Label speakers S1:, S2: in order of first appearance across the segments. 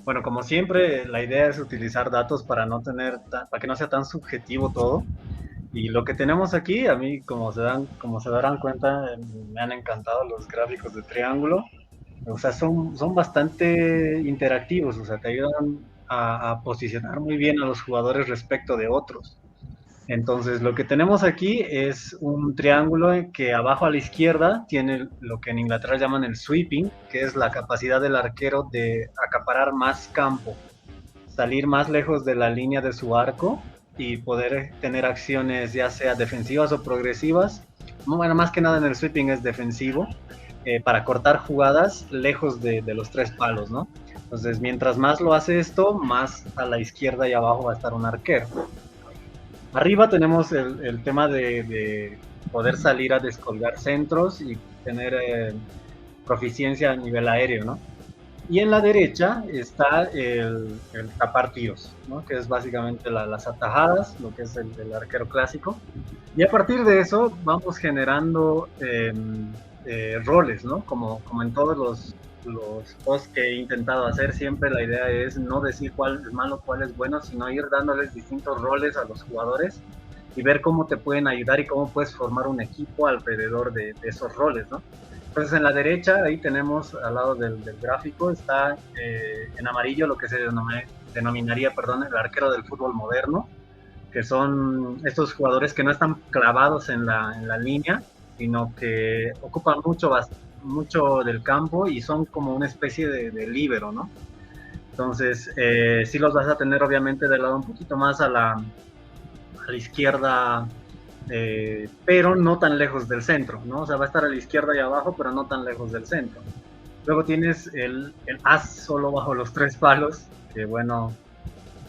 S1: Bueno, como siempre, la idea es utilizar datos para no tener, para que no sea tan subjetivo todo. Y lo que tenemos aquí, a mí, como se darán cuenta, me han encantado los gráficos de triángulo. O sea, son bastante interactivos, o sea, te ayudan a posicionar muy bien a los jugadores respecto de otros. Entonces, lo que tenemos aquí es un triángulo que abajo a la izquierda tiene lo que en Inglaterra llaman el sweeping, que es la capacidad del arquero de acaparar más campo, salir más lejos de la línea de su arco y poder tener acciones ya sea defensivas o progresivas. Bueno, más que nada en el sweeping es defensivo, para cortar jugadas lejos de los tres palos, ¿no? Entonces, mientras más lo hace esto, más a la izquierda y abajo va a estar un arquero. Arriba tenemos el tema de poder salir a descolgar centros y tener proficiencia a nivel aéreo, ¿no? Y en la derecha está el tapar tiros, ¿no? Que es básicamente las atajadas, lo que es el arquero clásico. Y a partir de eso vamos generando roles, ¿no? Como en todos los posts que he intentado hacer, siempre la idea es no decir cuál es malo, cuál es bueno, sino ir dándoles distintos roles a los jugadores y ver cómo te pueden ayudar y cómo puedes formar un equipo alrededor de esos roles, ¿no? Entonces en la derecha, ahí tenemos al lado del gráfico, está en amarillo lo que se denominaría, perdón, el arquero del fútbol moderno, que son estos jugadores que no están clavados en la línea, sino que ocupan mucho del campo y son como una especie de líbero, ¿no? Entonces, sí los vas a tener obviamente del lado un poquito más a la izquierda, pero no tan lejos del centro, ¿no? O sea, va a estar a la izquierda y abajo, pero no tan lejos del centro. Luego tienes el as solo bajo los tres palos, que bueno,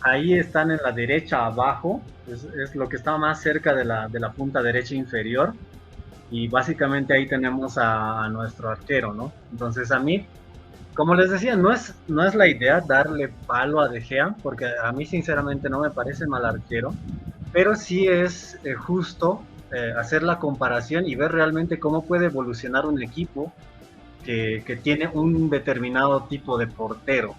S1: ahí están en la derecha abajo, es lo que está más cerca de la punta derecha inferior, y básicamente ahí tenemos a nuestro arquero, ¿no? Entonces a mí, como les decía, no es la idea darle palo a De Gea, porque a mí sinceramente no me parece mal arquero, pero sí es justo hacer la comparación y ver realmente cómo puede evolucionar un equipo que tiene un determinado tipo de portero.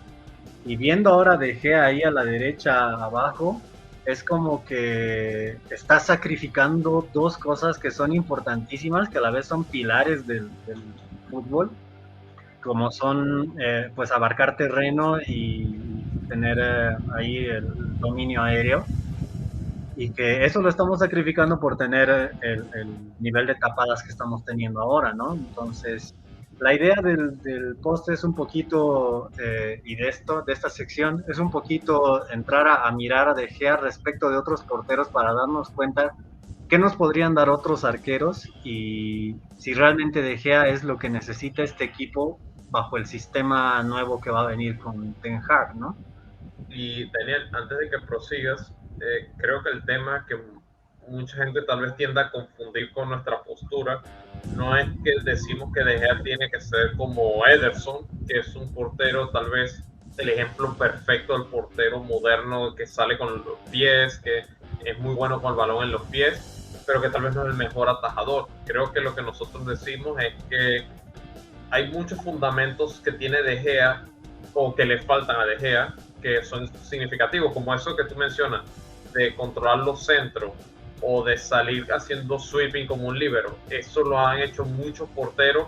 S1: Y viendo ahora De Gea ahí a la derecha abajo, es como que está sacrificando dos cosas que son importantísimas, que a la vez son pilares del fútbol, como son pues abarcar terreno y tener ahí el dominio aéreo, y que eso lo estamos sacrificando por tener nivel de tapadas que estamos teniendo ahora, ¿no? Entonces, la idea del post es un poquito, y de esta sección, es un poquito entrar a mirar a De Gea respecto de otros porteros para darnos cuenta qué nos podrían dar otros arqueros y si realmente De Gea es lo que necesita este equipo bajo el sistema nuevo que va a venir con Ten Hag, ¿no?
S2: Y Daniel, antes de que prosigas, creo que el tema que mucha gente tal vez tienda a confundir con nuestra postura no es que decimos que De Gea tiene que ser como Ederson, que es un portero tal vez el ejemplo perfecto del portero moderno que sale con los pies, que es muy bueno con el balón en los pies, pero que tal vez no es el mejor atajador. Creo que lo que nosotros decimos es que hay muchos fundamentos que tiene De Gea o que le faltan a De Gea que son significativos, como eso que tú mencionas, de controlar los centros o de salir haciendo sweeping como un líbero. Eso lo han hecho muchos porteros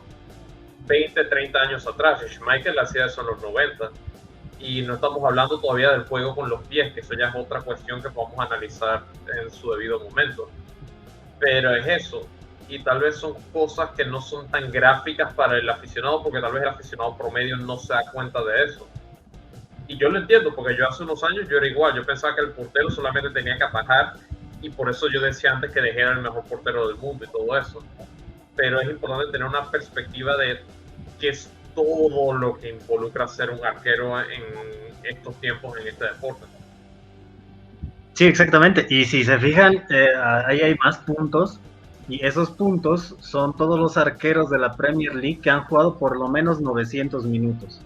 S2: 20, 30 años atrás. Schmeichel hacía eso en los 90. Y no estamos hablando todavía del juego con los pies, que eso ya es otra cuestión que podemos analizar en su debido momento. Pero es eso, y tal vez son cosas que no son tan gráficas para el aficionado, porque tal vez el aficionado promedio no se da cuenta de eso. Y yo lo entiendo, porque yo hace unos años yo era igual, yo pensaba que el portero solamente tenía que atajar, y por eso yo decía antes que De Gea era el mejor portero del mundo y todo eso. Pero es importante tener una perspectiva de qué es todo lo que involucra ser un arquero en estos tiempos, en este deporte.
S1: Sí, exactamente. Y si se fijan, ahí hay más puntos. Y esos puntos son todos los arqueros de la Premier League que han jugado por lo menos 900 minutos.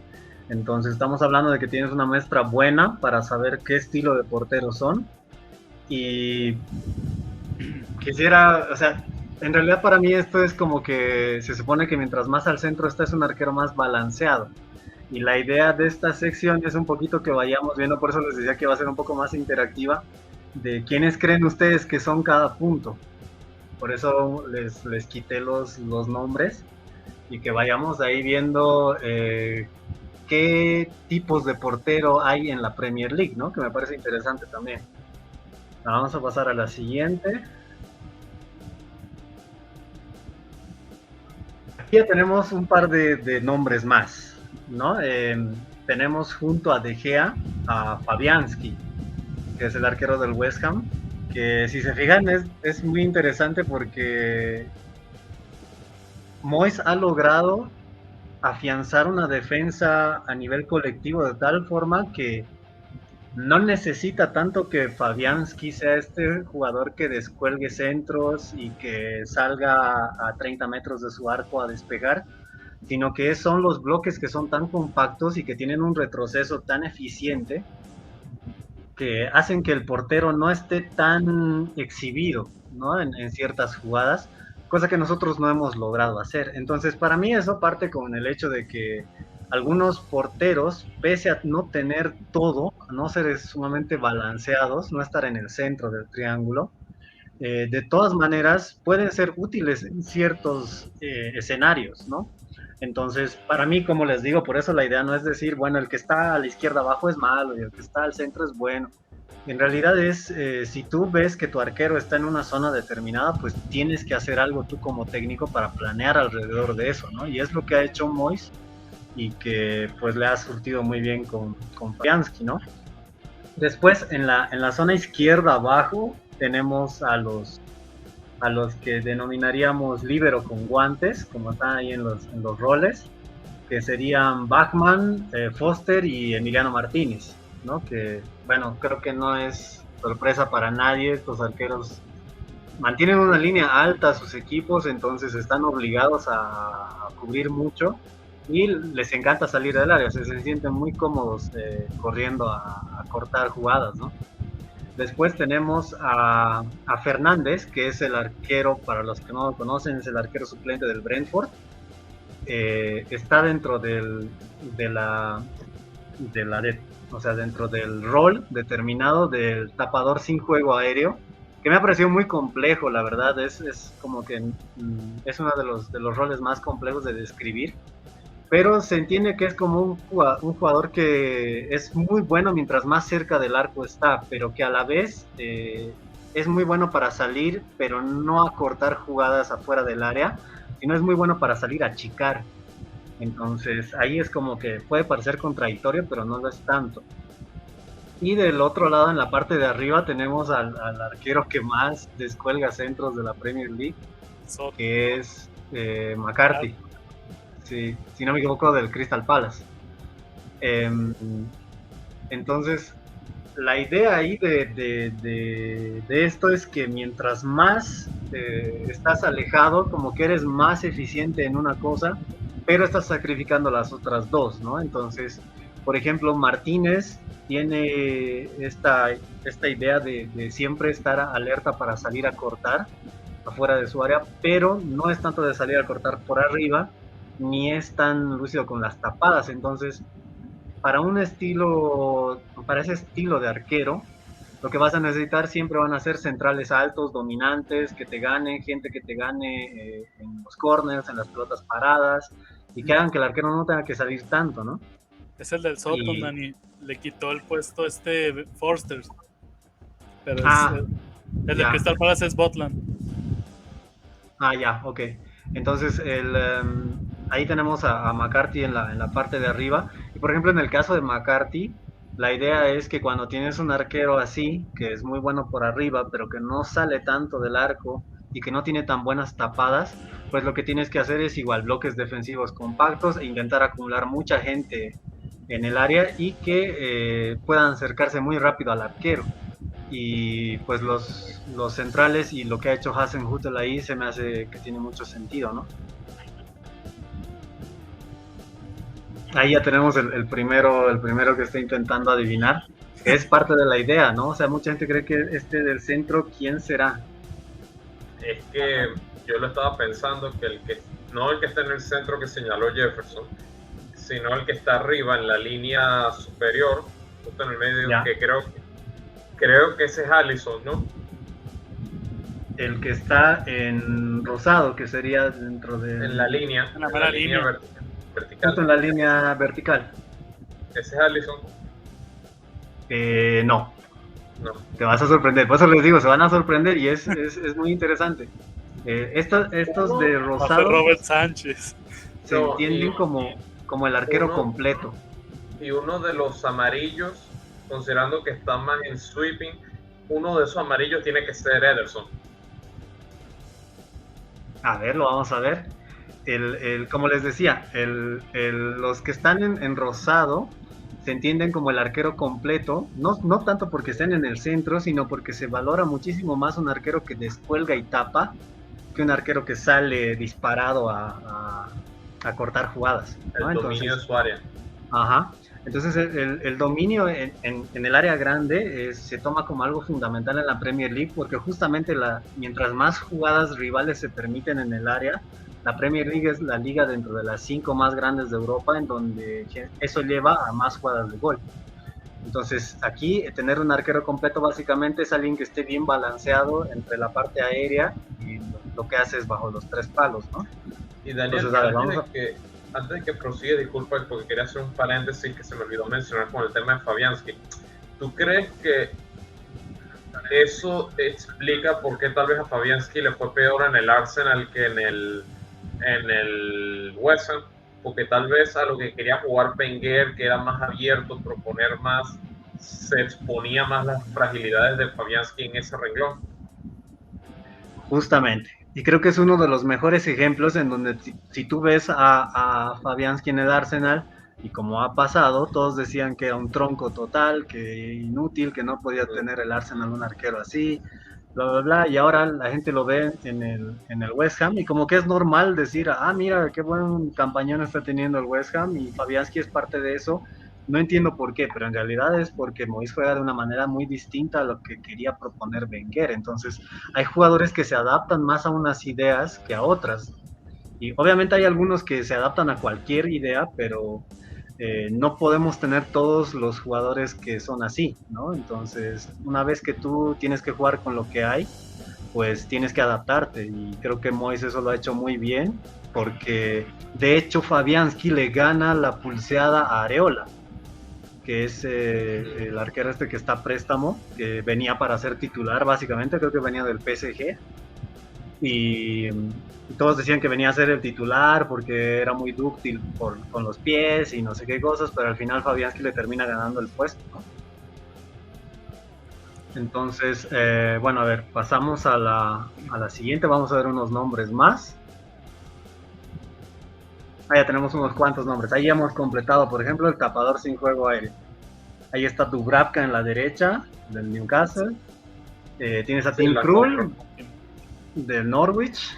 S1: Entonces estamos hablando de que tienes una muestra buena para saber qué estilo de porteros son. Y quisiera, o sea, en realidad para mí esto es como que se supone que mientras más al centro está es un arquero más balanceado. Y la idea de esta sección es un poquito que vayamos viendo, por eso les decía que va a ser un poco más interactiva, de quiénes creen ustedes que son cada punto. Por eso les quité los nombres y que vayamos ahí viendo qué tipos de portero hay en la Premier League, ¿no? Que me parece interesante también. Vamos a pasar a la siguiente. Aquí ya tenemos un par de nombres más, ¿no? Tenemos junto a De Gea a Fabianski, que es el arquero del West Ham, que si se fijan es muy interesante porque Moyes ha logrado afianzar una defensa a nivel colectivo de tal forma que no necesita tanto que Fabianski sea este jugador que descuelgue centros y que salga a 30 metros de su arco a despegar, sino que son los bloques que son tan compactos y que tienen un retroceso tan eficiente que hacen que el portero no esté tan exhibido, ¿no? En ciertas jugadas, cosa que nosotros no hemos logrado hacer. Entonces, para mí eso parte con el hecho de que algunos porteros, pese a no tener todo, a no ser sumamente balanceados, no estar en el centro del triángulo, de todas maneras pueden ser útiles en ciertos escenarios, ¿no? Entonces, para mí, como les digo, por eso la idea no es decir, bueno, el que está a la izquierda abajo es malo y el que está al centro es bueno. En realidad es, si tú ves que tu arquero está en una zona determinada, pues tienes que hacer algo tú como técnico para planear alrededor de eso, ¿no? Y es lo que ha hecho Moyes y que pues le ha surtido muy bien con Fabianski, ¿no? Después, en la zona izquierda abajo, tenemos a los que denominaríamos líbero con guantes, como están ahí en los roles, que serían Bachmann, Foster y Emiliano Martínez, ¿no? Que, bueno, creo que no es sorpresa para nadie, estos arqueros mantienen una línea alta a sus equipos, entonces están obligados a cubrir mucho y les encanta salir del área, se sienten muy cómodos corriendo a cortar jugadas, ¿no? Después tenemos a Fernández, que es el arquero, para los que no lo conocen, es el arquero suplente del Brentford. Está dentro o sea, dentro del rol determinado del tapador sin juego aéreo, que me ha parecido muy complejo, la verdad, es como que es uno de los roles más complejos de describir, pero se entiende que es como un jugador que es muy bueno mientras más cerca del arco está, pero que a la vez es muy bueno para salir, pero no a cortar jugadas afuera del área, sino es muy bueno para salir a achicar. Entonces ahí es como que puede parecer contradictorio, pero no lo es tanto. Y del otro lado, en la parte de arriba, tenemos al arquero que más descuelga centros de la Premier League, que es McCarthy. Sí, si no me equivoco, del Crystal Palace. Entonces, la idea ahí de esto es que mientras más estás alejado, como que eres más eficiente en una cosa, pero estás sacrificando las otras dos, ¿no? Entonces, por ejemplo, Martínez tiene esta idea de siempre estar alerta para salir a cortar afuera de su área, pero no es tanto de salir a cortar por arriba, ni es tan lúcido con las tapadas. Entonces, para ese estilo de arquero, lo que vas a necesitar siempre van a ser centrales altos, dominantes, que te ganen, gente que te gane en los corners, en las pelotas paradas, y que hagan que el arquero no tenga que salir tanto, ¿no?
S3: Es el del Soton, Dani. Le quitó el puesto Forster. Pero el del Crystal Palace es Botland.
S1: Ya, ok. Entonces, ahí tenemos a McCarthy en la parte de arriba. Y por ejemplo, en el caso de McCarthy, la idea es que cuando tienes un arquero así, que es muy bueno por arriba, pero que no sale tanto del arco y que no tiene tan buenas tapadas, pues lo que tienes que hacer es igual bloques defensivos compactos e intentar acumular mucha gente en el área y que puedan acercarse muy rápido al arquero. Y pues los centrales y lo que ha hecho Hasenhüttl ahí se me hace que tiene mucho sentido, ¿no? Ahí ya tenemos el primero que está intentando adivinar. Es parte de la idea, ¿no? O sea, mucha gente cree que del centro, ¿quién será?
S2: Es que yo lo estaba pensando que no el que está en el centro que señaló Jefferson, sino el que está arriba en la línea superior, justo en el medio,
S1: Ya.
S2: que creo que ese es Allison, ¿no?
S1: El que está en rosado, que sería dentro de...
S2: En la línea,
S3: En la mera línea.
S2: vertical.
S1: Justo en la línea vertical.
S2: Ese es Allison.
S1: No,
S2: No.
S1: te vas a sorprender. Por eso les digo, se van a sorprender y es muy interesante. Estos de
S3: Rafael
S1: rosado
S3: Robert Sánchez.
S1: se
S2: No,
S1: entienden como el arquero
S2: uno-
S1: completo.
S2: Y uno de los amarillos, considerando que está más en sweeping, uno de esos amarillos tiene que ser Ederson.
S1: A ver, lo vamos a ver. Como les decía, los que están en rosado se entienden como el arquero completo, no tanto porque estén en el centro, sino porque se valora muchísimo más un arquero que descuelga y tapa que un arquero que sale disparado a cortar jugadas, ¿no?
S2: El dominio de su área.
S1: Ajá. Entonces el dominio en el área grande se toma como algo fundamental en la Premier League porque justamente mientras más jugadas rivales se permiten en el área, la Premier League es la liga dentro de las 5 más grandes de Europa en donde eso lleva a más jugadas de gol. Entonces aquí tener un arquero completo básicamente es alguien que esté bien balanceado entre la parte aérea y lo que hace es bajo los 3 palos, ¿no?
S2: Y Daniel,
S1: Entonces,
S2: antes de que prosiga, disculpa porque quería hacer un paréntesis que se me olvidó mencionar con el tema de Fabianski. ¿Tú crees que eso explica por qué tal vez a Fabianski le fue peor en el Arsenal que en el West Ham? Porque tal vez a lo que quería jugar Wenger, que era más abierto, proponer más, se exponía más las fragilidades de Fabianski en ese renglón.
S1: Justamente. Y creo que es uno de los mejores ejemplos en donde si tú ves a Fabianski en el Arsenal, y como ha pasado, todos decían que era un tronco total, que inútil, que no podía tener el Arsenal un arquero así, bla, bla, bla, y ahora la gente lo ve en el West Ham, y como que es normal decir, mira, qué buen campañón está teniendo el West Ham, y Fabianski es parte de eso. No entiendo por qué, pero en realidad es porque Moisés juega de una manera muy distinta a lo que quería proponer Wenger. Entonces, hay jugadores que se adaptan más a unas ideas que a otras. Y obviamente hay algunos que se adaptan a cualquier idea, pero no podemos tener todos los jugadores que son así, ¿no? Entonces, una vez que tú tienes que jugar con lo que hay, pues tienes que adaptarte. Y creo que Moisés eso lo ha hecho muy bien, porque de hecho Fabianski le gana la pulseada a Areola, que es el arquero que está a préstamo, que venía para ser titular básicamente, creo que venía del PSG, y todos decían que venía a ser el titular porque era muy dúctil con los pies y no sé qué cosas, pero al final Fabianski le termina ganando el puesto, ¿no? Entonces, bueno, a ver, pasamos a la siguiente, vamos a ver unos nombres más. Ya tenemos unos cuantos nombres. Ahí hemos completado, por ejemplo, el tapador sin juego aéreo. Ahí está Dubravka en la derecha, del Newcastle. Tienes a Tim Krul, del Norwich.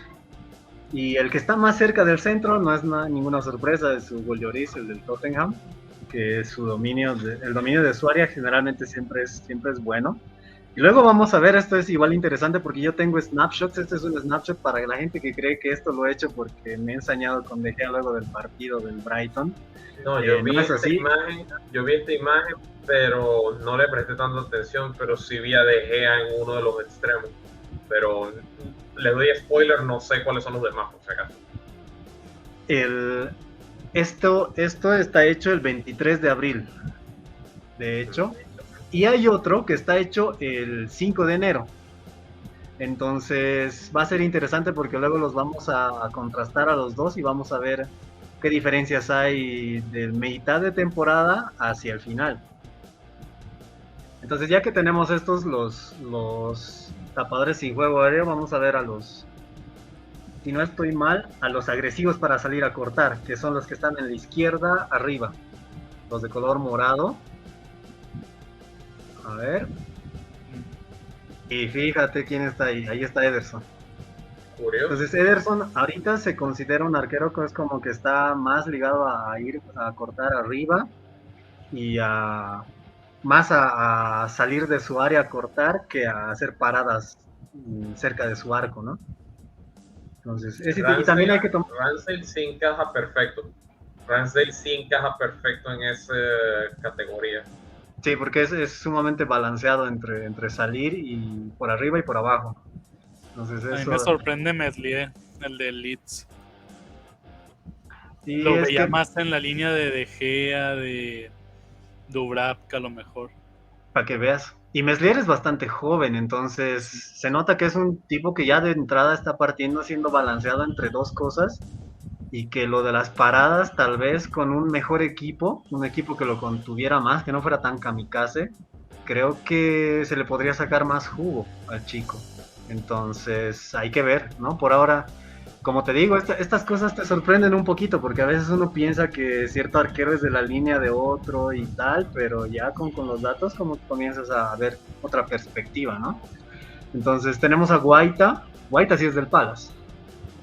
S1: Y el que está más cerca del centro, no es ninguna sorpresa, es Hugo Lloris, el del Tottenham, que es el dominio de su área generalmente siempre es bueno. Y luego vamos a ver, esto es igual interesante porque yo tengo snapshots, este es un snapshot para la gente que cree que esto lo he hecho porque me he ensañado con De Gea luego del partido del Brighton.
S2: No, yo vi esta imagen, pero no le presté tanta atención, pero sí vi a De Gea en uno de los extremos. Pero le doy spoiler, no sé cuáles son los demás, por si acaso.
S1: Esto está hecho el 23 de abril, de hecho. Y hay otro que está hecho el 5 de enero. Entonces va a ser interesante porque luego los vamos a contrastar a los dos y vamos a ver qué diferencias hay de mitad de temporada hacia el final. Entonces ya que tenemos estos, los tapadores sin juego aéreo, vamos a ver si no estoy mal, a los agresivos para salir a cortar, que son los que están en la izquierda arriba, los de color morado. A ver. Y fíjate quién está ahí. Ahí está Ederson.
S2: Curioso.
S1: Entonces Ederson ahorita se considera un arquero que es como que está más ligado a ir a cortar arriba y más a salir de su área a cortar que a hacer paradas cerca de su arco, ¿no? Entonces, y también hay que tomar...
S2: Ramsdale se encaja perfecto. Ramsdale sí encaja perfecto en esa categoría.
S1: Sí, porque es sumamente balanceado entre salir y por arriba y por abajo. Entonces
S3: A mí
S1: eso...
S3: me sorprende Meslier, el de Leeds.
S1: Y
S3: Lo
S1: es
S3: veía
S1: que,
S3: más en la línea de Gea, de Dubravka a lo mejor.
S1: para que veas. Y Meslier es bastante joven, entonces se nota que es un tipo que ya de entrada está partiendo siendo balanceado entre dos cosas y que lo de las paradas tal vez con un mejor equipo, un equipo que lo contuviera más, que no fuera tan kamikaze, creo que se le podría sacar más jugo al chico. Entonces hay que ver, ¿no? Por ahora, como te digo, estas cosas te sorprenden un poquito porque a veces uno piensa que cierto arquero es de la línea de otro y tal, pero ya con los datos como comienzas a ver otra perspectiva, ¿no? Entonces tenemos a Guaita. Guaita sí es del Palace.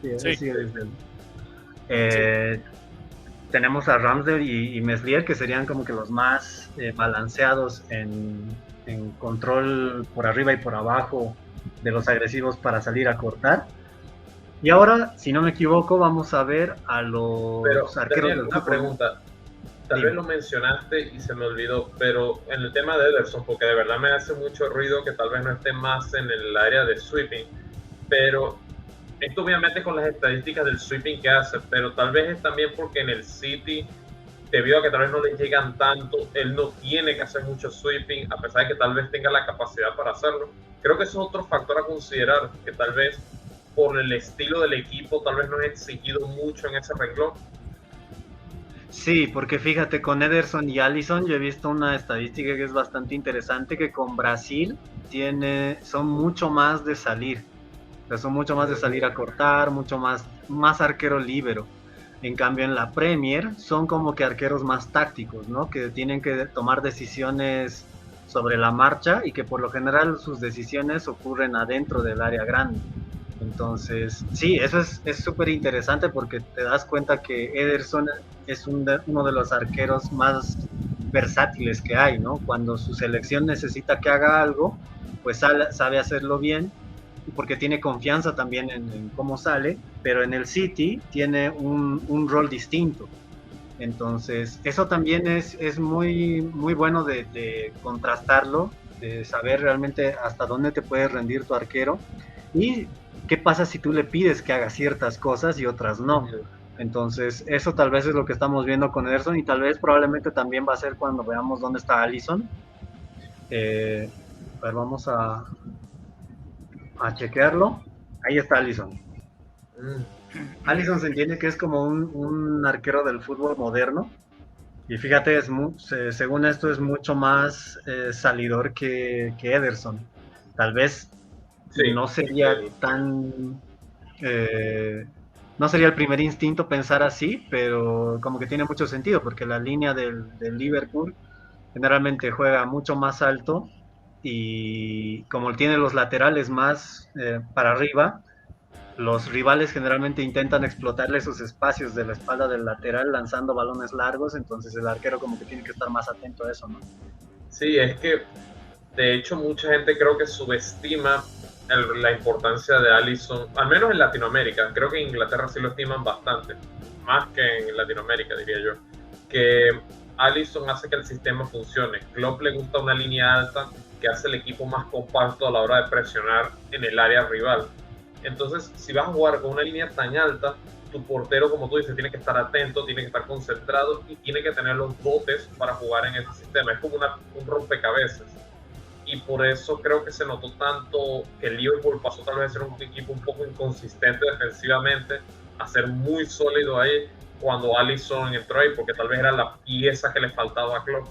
S1: Sí, sí es del...
S3: Sí.
S1: Tenemos a Ramsdale y Meslier, que serían como que los más balanceados en control por arriba y por abajo de los agresivos para salir a cortar. Y ahora, si no me equivoco, vamos a ver a los
S2: Pero,
S1: arqueros
S2: Daniel,
S1: del
S2: una
S1: fútbol.
S2: pregunta. Tal
S1: Dime.
S2: vez lo mencionaste y se me olvidó, pero en el tema de Ederson, porque de verdad me hace mucho ruido que tal vez no esté más en el área de sweeping, pero esto obviamente con las estadísticas del sweeping que hace, pero tal vez es también porque en el City, debido a que tal vez no le llegan tanto, él no tiene que hacer mucho sweeping, a pesar de que tal vez tenga la capacidad para hacerlo. Creo que eso es otro factor a considerar, que tal vez por el estilo del equipo, tal vez no es exigido mucho en ese renglón.
S1: Sí, porque fíjate, con Ederson y Alisson yo he visto una estadística que es bastante interesante, que con Brasil son mucho más de salir. O sea, son mucho más de salir a cortar, mucho más arquero líbero. En cambio, en la Premier son como que arqueros más tácticos, ¿no? Que tienen que tomar decisiones sobre la marcha y que por lo general sus decisiones ocurren adentro del área grande. Entonces, sí, eso es súper interesante porque te das cuenta que Ederson es uno de los arqueros más versátiles que hay, ¿no? Cuando su selección necesita que haga algo, pues sabe hacerlo bien porque tiene confianza también en cómo sale, pero en el City tiene un rol distinto. Entonces, eso también es muy, muy bueno de contrastarlo, de saber realmente hasta dónde te puede rendir tu arquero y qué pasa si tú le pides que haga ciertas cosas y otras no. Entonces, eso tal vez es lo que estamos viendo con Ederson y tal vez probablemente también va a ser cuando veamos dónde está Alisson. A ver, vamos a chequearlo. Ahí está Alisson. Alisson se entiende que es como un arquero del fútbol moderno. Y fíjate, según esto es mucho más salidor que Ederson. Tal vez
S2: Sí,
S1: no sería tan... no sería el primer instinto pensar así, pero como que tiene mucho sentido, porque la línea del Liverpool generalmente juega mucho más alto y como tiene los laterales más para arriba, los rivales generalmente intentan explotarle esos espacios de la espalda del lateral lanzando balones largos, entonces el arquero como que tiene que estar más atento a eso, ¿no?
S2: Sí, es que de hecho mucha gente creo que subestima la importancia de Alisson, al menos en Latinoamérica. Creo que en Inglaterra sí lo estiman bastante, más que en Latinoamérica, diría yo. Que Alisson hace que el sistema funcione. Klopp le gusta una línea alta que hace el equipo más compacto a la hora de presionar en el área rival. Entonces, si vas a jugar con una línea tan alta, tu portero, como tú dices, tiene que estar atento, tiene que estar concentrado y tiene que tener los dotes para jugar en ese sistema. Es como un rompecabezas. Y por eso creo que se notó tanto que el Liverpool pasó tal vez a ser un equipo un poco inconsistente defensivamente, a ser muy sólido ahí cuando Alisson entró ahí, porque tal vez era la pieza que le faltaba a Klopp.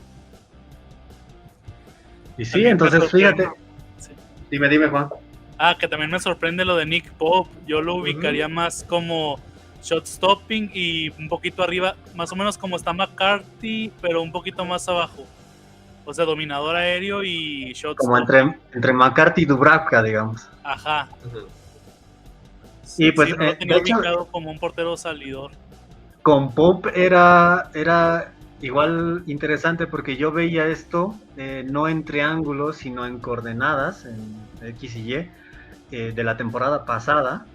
S1: Y sí, entonces fíjate.
S3: Sí.
S1: Dime, Juan.
S3: Que también me sorprende lo de Nick Pope. Yo lo ubicaría más como shot stopping y un poquito arriba, más o menos como está McCarthy, pero un poquito más abajo. O sea, dominador aéreo y shot
S1: como entre McCarthy y Dubravka, digamos.
S3: Ajá.
S1: Y pues,
S3: sí, no lo tenía ubicado como un portero salidor.
S1: Con Pope era igual interesante porque yo veía esto no en triángulos, sino en coordenadas, en X y Y, de la temporada pasada.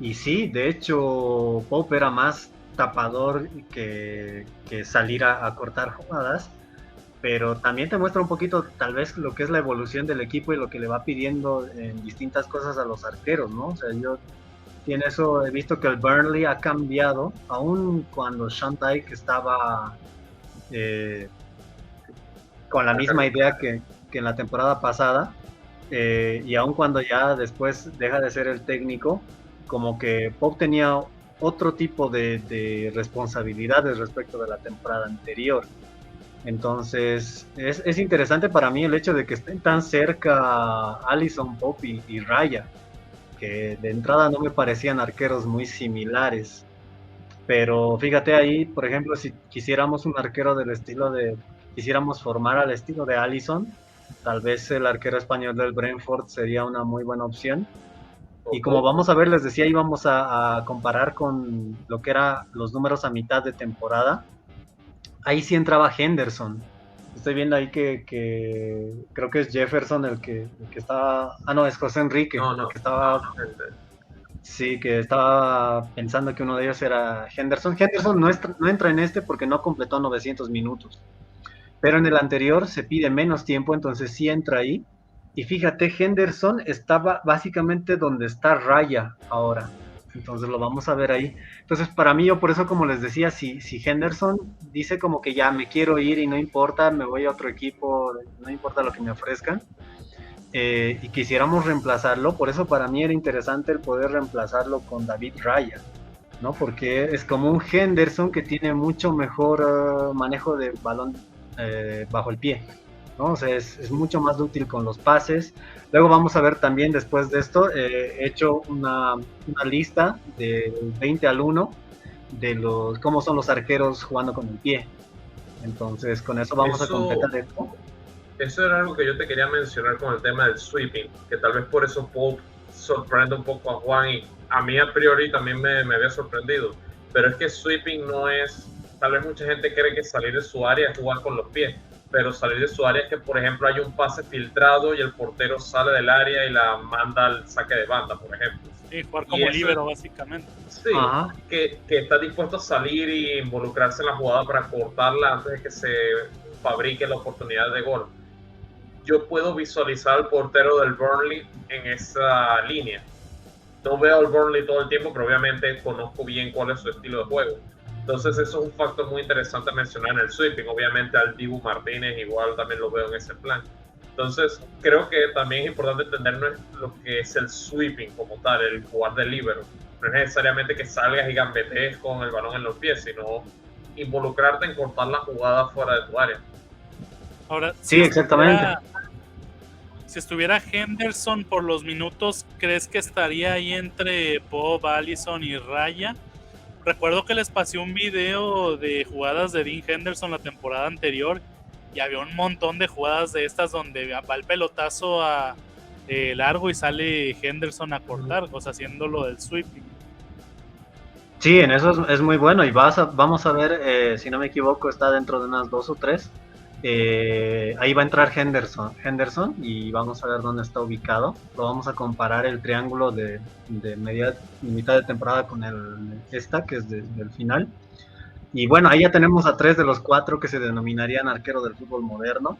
S1: Y sí, de hecho, Pope era más tapador que salir a cortar jugadas, pero también te muestra un poquito tal vez lo que es la evolución del equipo y lo que le va pidiendo en distintas cosas a los arqueros, ¿no? O sea, yo en eso he visto que el Burnley ha cambiado, aun cuando Sean Dyche estaba con la misma idea que en la temporada pasada, y aun cuando ya después deja de ser el técnico, como que Pop tenía otro tipo de responsabilidades respecto de la temporada anterior. Entonces es interesante para mí el hecho de que estén tan cerca Alisson, Pop y Raya, que de entrada no me parecían arqueros muy similares. Pero fíjate ahí, por ejemplo, si quisiéramos un arquero del estilo quisiéramos formar al estilo de Alisson, tal vez el arquero español del Brentford sería una muy buena opción. Y como vamos a ver, les decía, íbamos a comparar con lo que eran los números a mitad de temporada. Ahí sí entraba Henderson. Estoy viendo ahí que creo que es Jefferson el que estaba... Ah, no, es José Enrique.
S2: No.
S1: Que estaba... Sí, que estaba pensando que uno de ellos era Henderson. Henderson no entra en este porque no completó 900 minutos. Pero en el anterior se pide menos tiempo, entonces sí entra ahí. Y fíjate, Henderson estaba básicamente donde está Raya ahora. Entonces lo vamos a ver ahí. Entonces para mí, yo por eso como les decía, si Henderson dice como que ya me quiero ir y no importa, me voy a otro equipo, no importa lo que me ofrezcan, y quisiéramos reemplazarlo, por eso para mí era interesante el poder reemplazarlo con David Raya, ¿no? Porque es como un Henderson que tiene mucho mejor manejo de balón bajo el pie, ¿no? O sea, es mucho más útil con los pases. Luego vamos a ver también después de esto, he hecho una lista del 20 al 1 de cómo son los arqueros jugando con el pie. Entonces con eso vamos a completar esto.
S2: Eso era algo que yo te quería mencionar con el tema del sweeping, que tal vez por eso Pope sorprende un poco a Juan, y a mí a priori también me había sorprendido, pero es que sweeping no es, tal vez mucha gente cree que salir de su área es jugar con los pies, pero salir de su área es que, por ejemplo, hay un pase filtrado y el portero sale del área y la manda al saque de banda, por ejemplo.
S3: Sí, jugar como líbero, básicamente.
S2: Sí, que está dispuesto a salir y involucrarse en la jugada para cortarla antes de que se fabrique la oportunidad de gol. Yo puedo visualizar al portero del Burnley en esa línea. No veo al Burnley todo el tiempo, pero obviamente conozco bien cuál es su estilo de juego. Entonces eso es un factor muy interesante a mencionar en el sweeping. Obviamente al Dibu Martínez igual también lo veo en ese plan. Entonces creo que también es importante entender lo que es el sweeping como tal, el jugar de líbero. No es necesariamente que salgas y gambetees con el balón en los pies, sino involucrarte en cortar la jugada fuera de tu área.
S3: Ahora,
S1: sí, exactamente.
S3: Si estuviera Henderson por los minutos, ¿crees que estaría ahí entre Bob, Alisson y Raya? Recuerdo que les pasé un video de jugadas de Dean Henderson la temporada anterior y había un montón de jugadas de estas donde va el pelotazo a largo y sale Henderson a cortar, o sea, haciendo lo del sweeping.
S1: Sí, en eso es muy bueno y vamos a ver, si no me equivoco, está dentro de unas 2 o 3. Ahí va a entrar Henderson y vamos a ver dónde está ubicado. Lo vamos a comparar el triángulo de mitad de temporada con que es del final. Y bueno, ahí ya tenemos a 3 de los 4 que se denominarían arquero del fútbol moderno.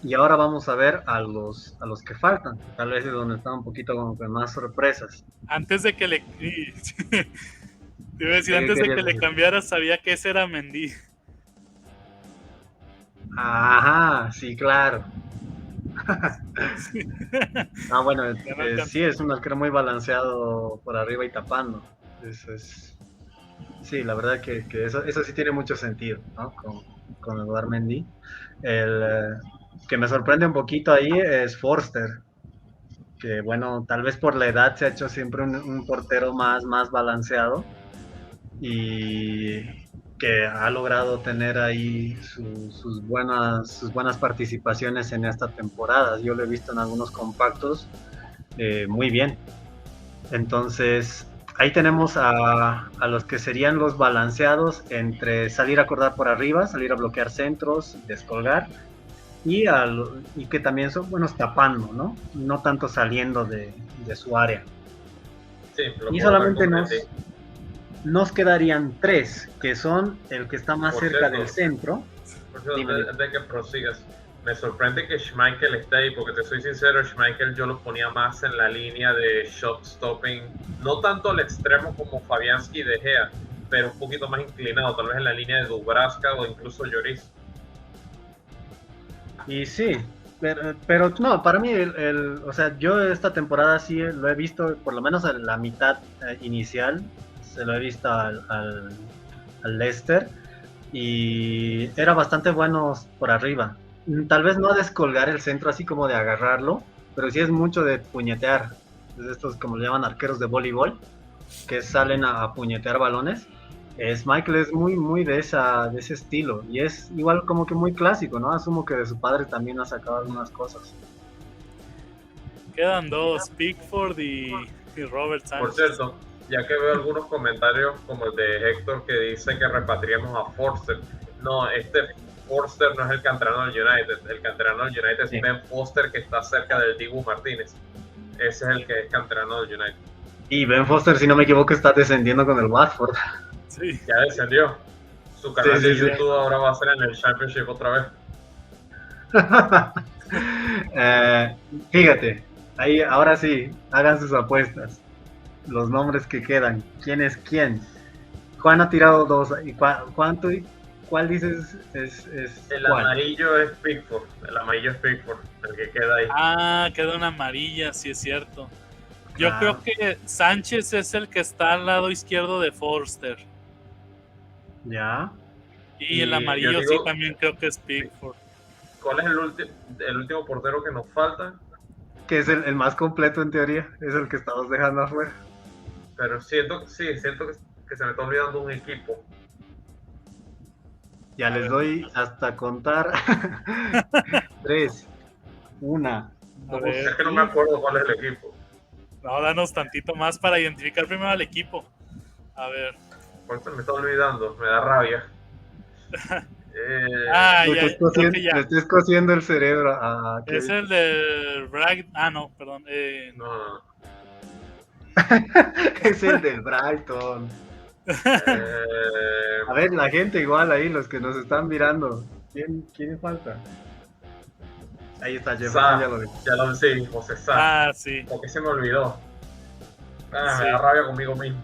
S1: Y ahora vamos a ver a los que faltan, tal vez es donde están un poquito como que más sorpresas.
S2: Antes de que le
S3: cambiara, sabía que ese era Mendy.
S1: Ajá, sí, claro. Ah, bueno, sí, es un arquero muy balanceado por arriba y tapando. Eso es. Sí, la verdad que eso sí tiene mucho sentido, ¿no? Con Eduard Mendy. El que me sorprende un poquito ahí es Forster, que bueno, tal vez por la edad se ha hecho siempre un portero más balanceado y que ha logrado tener ahí sus buenas participaciones en esta temporada. Yo lo he visto en algunos compactos muy bien. Entonces ahí tenemos a los que serían los balanceados entre salir a cortar por arriba, salir a bloquear centros, descolgar, y que también son buenos tapando, ¿no? No tanto saliendo de su área.
S2: Sí,
S1: y solamente nos quedarían 3, que son el que está más
S2: Por
S1: cerca
S2: cierto.
S1: del centro.
S2: Por cierto,
S1: Dime.
S2: antes de que prosigas, me sorprende que Schmeichel esté ahí, porque te soy sincero, Schmeichel yo lo ponía más en la línea de shot stopping, no tanto al extremo como Fabianski y De Gea, pero un poquito más inclinado, tal vez en la línea de Dubravka o incluso Lloris.
S1: Y sí, pero no, para mí, o sea, yo esta temporada sí lo he visto, por lo menos en la mitad inicial, se lo he visto al Leicester, y era bastante bueno por arriba. Tal vez no descolgar el centro así como de agarrarlo, pero sí es mucho de puñetear. Es estos como le llaman arqueros de voleibol, que salen a puñetear balones. Michael es muy de ese estilo, y es igual como que muy clásico, ¿no? Asumo que de su padre también ha sacado algunas cosas.
S3: Quedan 2, Pickford y Robert Sánchez.
S2: Por cierto, ya que veo algunos comentarios como el de Héctor que dice que repatriemos a Forster. No, Forster no es el canterano del United. El canterano del United es Ben Foster, que está cerca del Dibu Martínez. Ese es el que es canterano del United.
S1: Y Ben Foster, si no me equivoco, está descendiendo con el Watford.
S3: Sí.
S2: Ya descendió. Su canal de YouTube ahora va a ser en el Championship otra
S1: vez. Fíjate, ahí ahora sí, hagan sus apuestas. Los nombres que quedan, quién es quién. Juan ha tirado 2. ¿Y cuál dices es
S2: el
S1: cuál?
S2: Amarillo es Pickford. El amarillo es Pickford, el que queda ahí.
S3: Ah, queda una amarilla, sí es cierto. Yo creo que Sánchez es el que está al lado izquierdo de Forster.
S1: Ya.
S3: Y el amarillo sí también creo que es Pickford.
S2: ¿Cuál es el último portero que nos falta?
S1: Que es el más completo en teoría, es el que estamos dejando afuera.
S2: Pero siento que se me está olvidando un equipo.
S1: Ya les doy hasta contar 3, 1, 2.
S2: Es que no me acuerdo cuál es el equipo.
S3: No, danos tantito más para identificar primero al equipo. A ver.
S2: Por eso me está olvidando, me da rabia.
S1: Le estés cosiendo el cerebro a
S3: es el del Brighton. Ah, no, perdón.
S2: No.
S1: Es el del Brighton. A ver, la gente igual ahí, los que nos están mirando. ¿Quién falta? Ahí está, Jefferson,
S2: ya lo decía, José Sá.
S3: Ah, sí.
S2: ¿Por qué se me olvidó?
S3: Sí.
S2: Me da rabia conmigo mismo.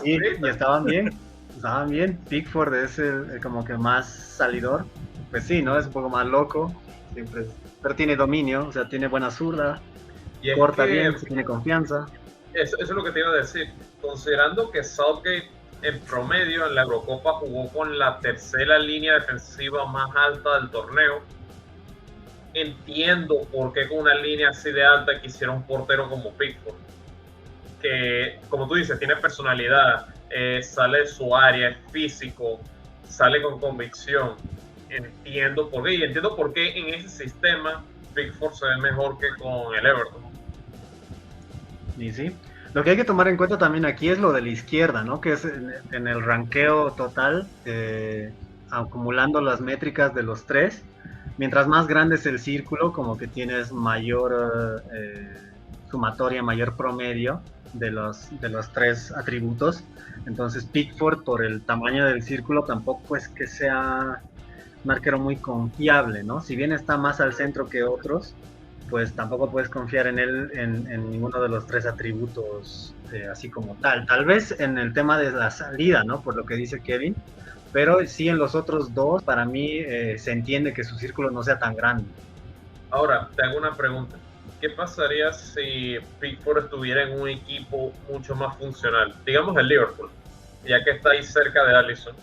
S1: Sí, y estaban bien. Pickford es el como que más salidor. Pues sí, ¿no? Es un poco más loco. Siempre, pero tiene dominio, o sea, tiene buena zurda. Corta bien, tiene confianza.
S2: Eso es lo que te iba a decir. Considerando que Southgate en promedio en la Eurocopa jugó con la tercera línea defensiva más alta del torneo, entiendo por qué con una línea así de alta quisiera un portero como Pickford, que como tú dices tiene personalidad, sale de su área, es físico, sale con convicción. Entiendo por qué, y entiendo por qué en ese sistema Pickford se ve mejor que con el Everton.
S1: Y sí, lo que hay que tomar en cuenta también aquí es lo de la izquierda, ¿no? Que es en el ranqueo total, acumulando las métricas de los 3. Mientras más grande es el círculo, como que tienes mayor sumatoria, mayor promedio de los 3 atributos. Entonces Pickford, por el tamaño del círculo, tampoco es que sea un arquero muy confiable, ¿no? Si bien está más al centro que otros, pues tampoco puedes confiar en él en ninguno de los 3 atributos así como tal. Tal vez en el tema de la salida, ¿no? Por lo que dice Kevin, pero sí en los otros 2, para mí se entiende que su círculo no sea tan grande.
S2: Ahora, te hago una pregunta. ¿Qué pasaría si Pickford estuviera en un equipo mucho más funcional? Digamos el Liverpool, ya que está ahí cerca de Alisson.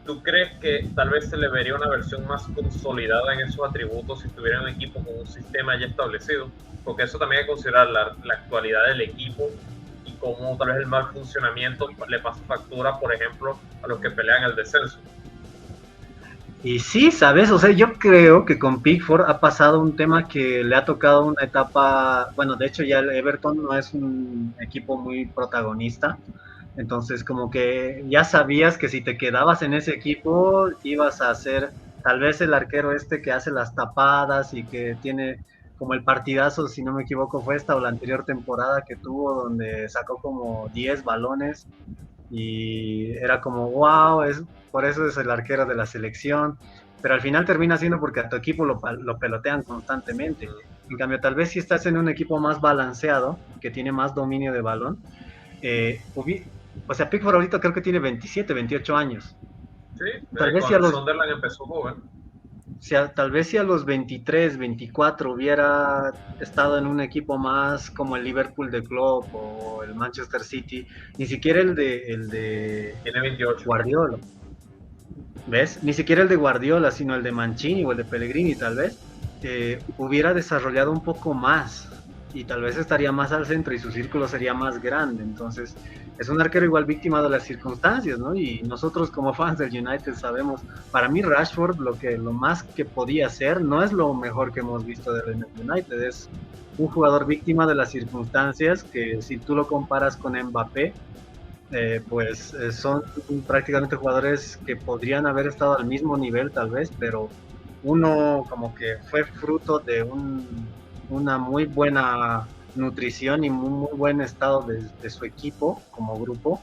S2: ¿Tú crees que tal vez se le vería una versión más consolidada en esos atributos si estuviera en un equipo con un sistema ya establecido? Porque eso también hay que considerar la actualidad del equipo y cómo tal vez el mal funcionamiento le pasa factura, por ejemplo, a los que pelean el descenso.
S1: Y sí, ¿sabes? O sea, yo creo que con Pickford ha pasado un tema que le ha tocado una etapa, bueno, de hecho ya el Everton no es un equipo muy protagonista, entonces como que ya sabías que si te quedabas en ese equipo ibas a ser tal vez el arquero que hace las tapadas y que tiene como el partidazo, si no me equivoco, fue esta o la anterior temporada que tuvo, donde sacó como 10 balones y era como, wow, por eso es el arquero de la selección, pero al final termina siendo porque a tu equipo lo pelotean constantemente. En cambio, tal vez si estás en un equipo más balanceado, que tiene más dominio de balón, o sea, Pickford ahorita creo que tiene 27, 28 años.
S2: Sí,
S1: Tal vez si
S2: con Sunderland empezó joven.
S1: tal vez si a los 23, 24 hubiera estado en un equipo más como el Liverpool de Klopp o el Manchester City, ni siquiera el de
S2: Tiene 28.
S1: Guardiola, ¿ves? Ni siquiera el de Guardiola, sino el de Mancini o el de Pellegrini tal vez, hubiera desarrollado un poco más y tal vez estaría más al centro y su círculo sería más grande. Entonces es un arquero igual víctima de las circunstancias, ¿no? Y nosotros como fans del United sabemos, para mí Rashford lo más que podía hacer no es lo mejor que hemos visto del United, es un jugador víctima de las circunstancias que si tú lo comparas con Mbappé, pues son prácticamente jugadores que podrían haber estado al mismo nivel tal vez, pero uno como que fue fruto de una muy buena nutrición y muy buen estado de su equipo como grupo,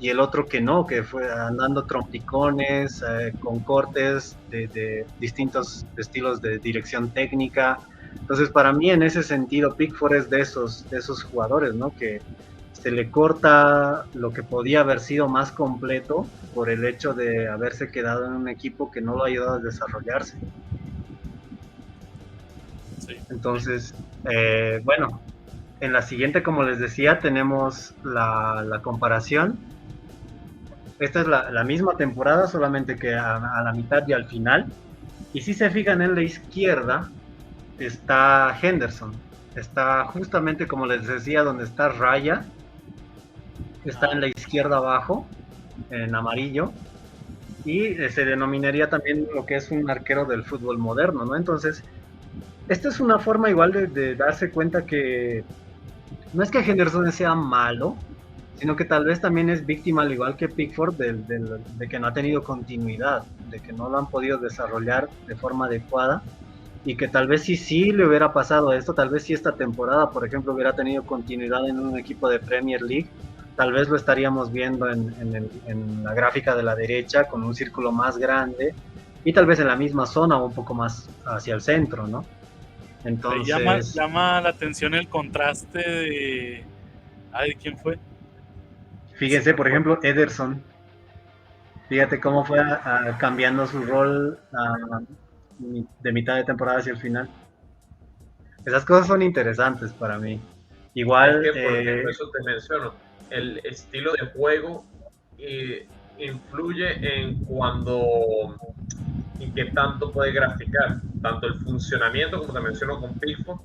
S1: y el otro que no, que fue andando trompicones, con cortes de distintos estilos de dirección técnica. Entonces para mí en ese sentido Pickford es de esos jugadores, ¿no? Que se le corta lo que podía haber sido más completo por el hecho de haberse quedado en un equipo que no lo ha ayudado a desarrollarse.
S3: Sí.
S1: Entonces, bueno, en la siguiente, como les decía, tenemos la comparación. Esta es la misma temporada, solamente que a la mitad y al final. Y si se fijan en la izquierda, está Henderson. Está justamente, como les decía, donde está Raya. Está en la izquierda abajo, en amarillo. Y se denominaría también lo que es un arquero del fútbol moderno, ¿no? Entonces, esta es una forma igual de darse cuenta que no es que Henderson sea malo, sino que tal vez también es víctima, al igual que Pickford, de que no ha tenido continuidad, de que no lo han podido desarrollar de forma adecuada, y que tal vez sí le hubiera pasado esto, tal vez si esta temporada, por ejemplo, hubiera tenido continuidad en un equipo de Premier League, tal vez lo estaríamos viendo en la gráfica de la derecha, con un círculo más grande, y tal vez en la misma zona o un poco más hacia el centro, ¿no? Entonces,
S3: llama la atención el contraste de... Ay, ¿quién fue?
S1: fíjense, por ejemplo, Ederson. Fíjate cómo fue cambiando su rol de mitad de temporada hacia el final. Esas cosas son interesantes para mí. Igual...
S2: Es que, por ejemplo, eso te menciono, el estilo de juego influye en qué tanto puede graficar, tanto el funcionamiento, como te menciono con Pickford,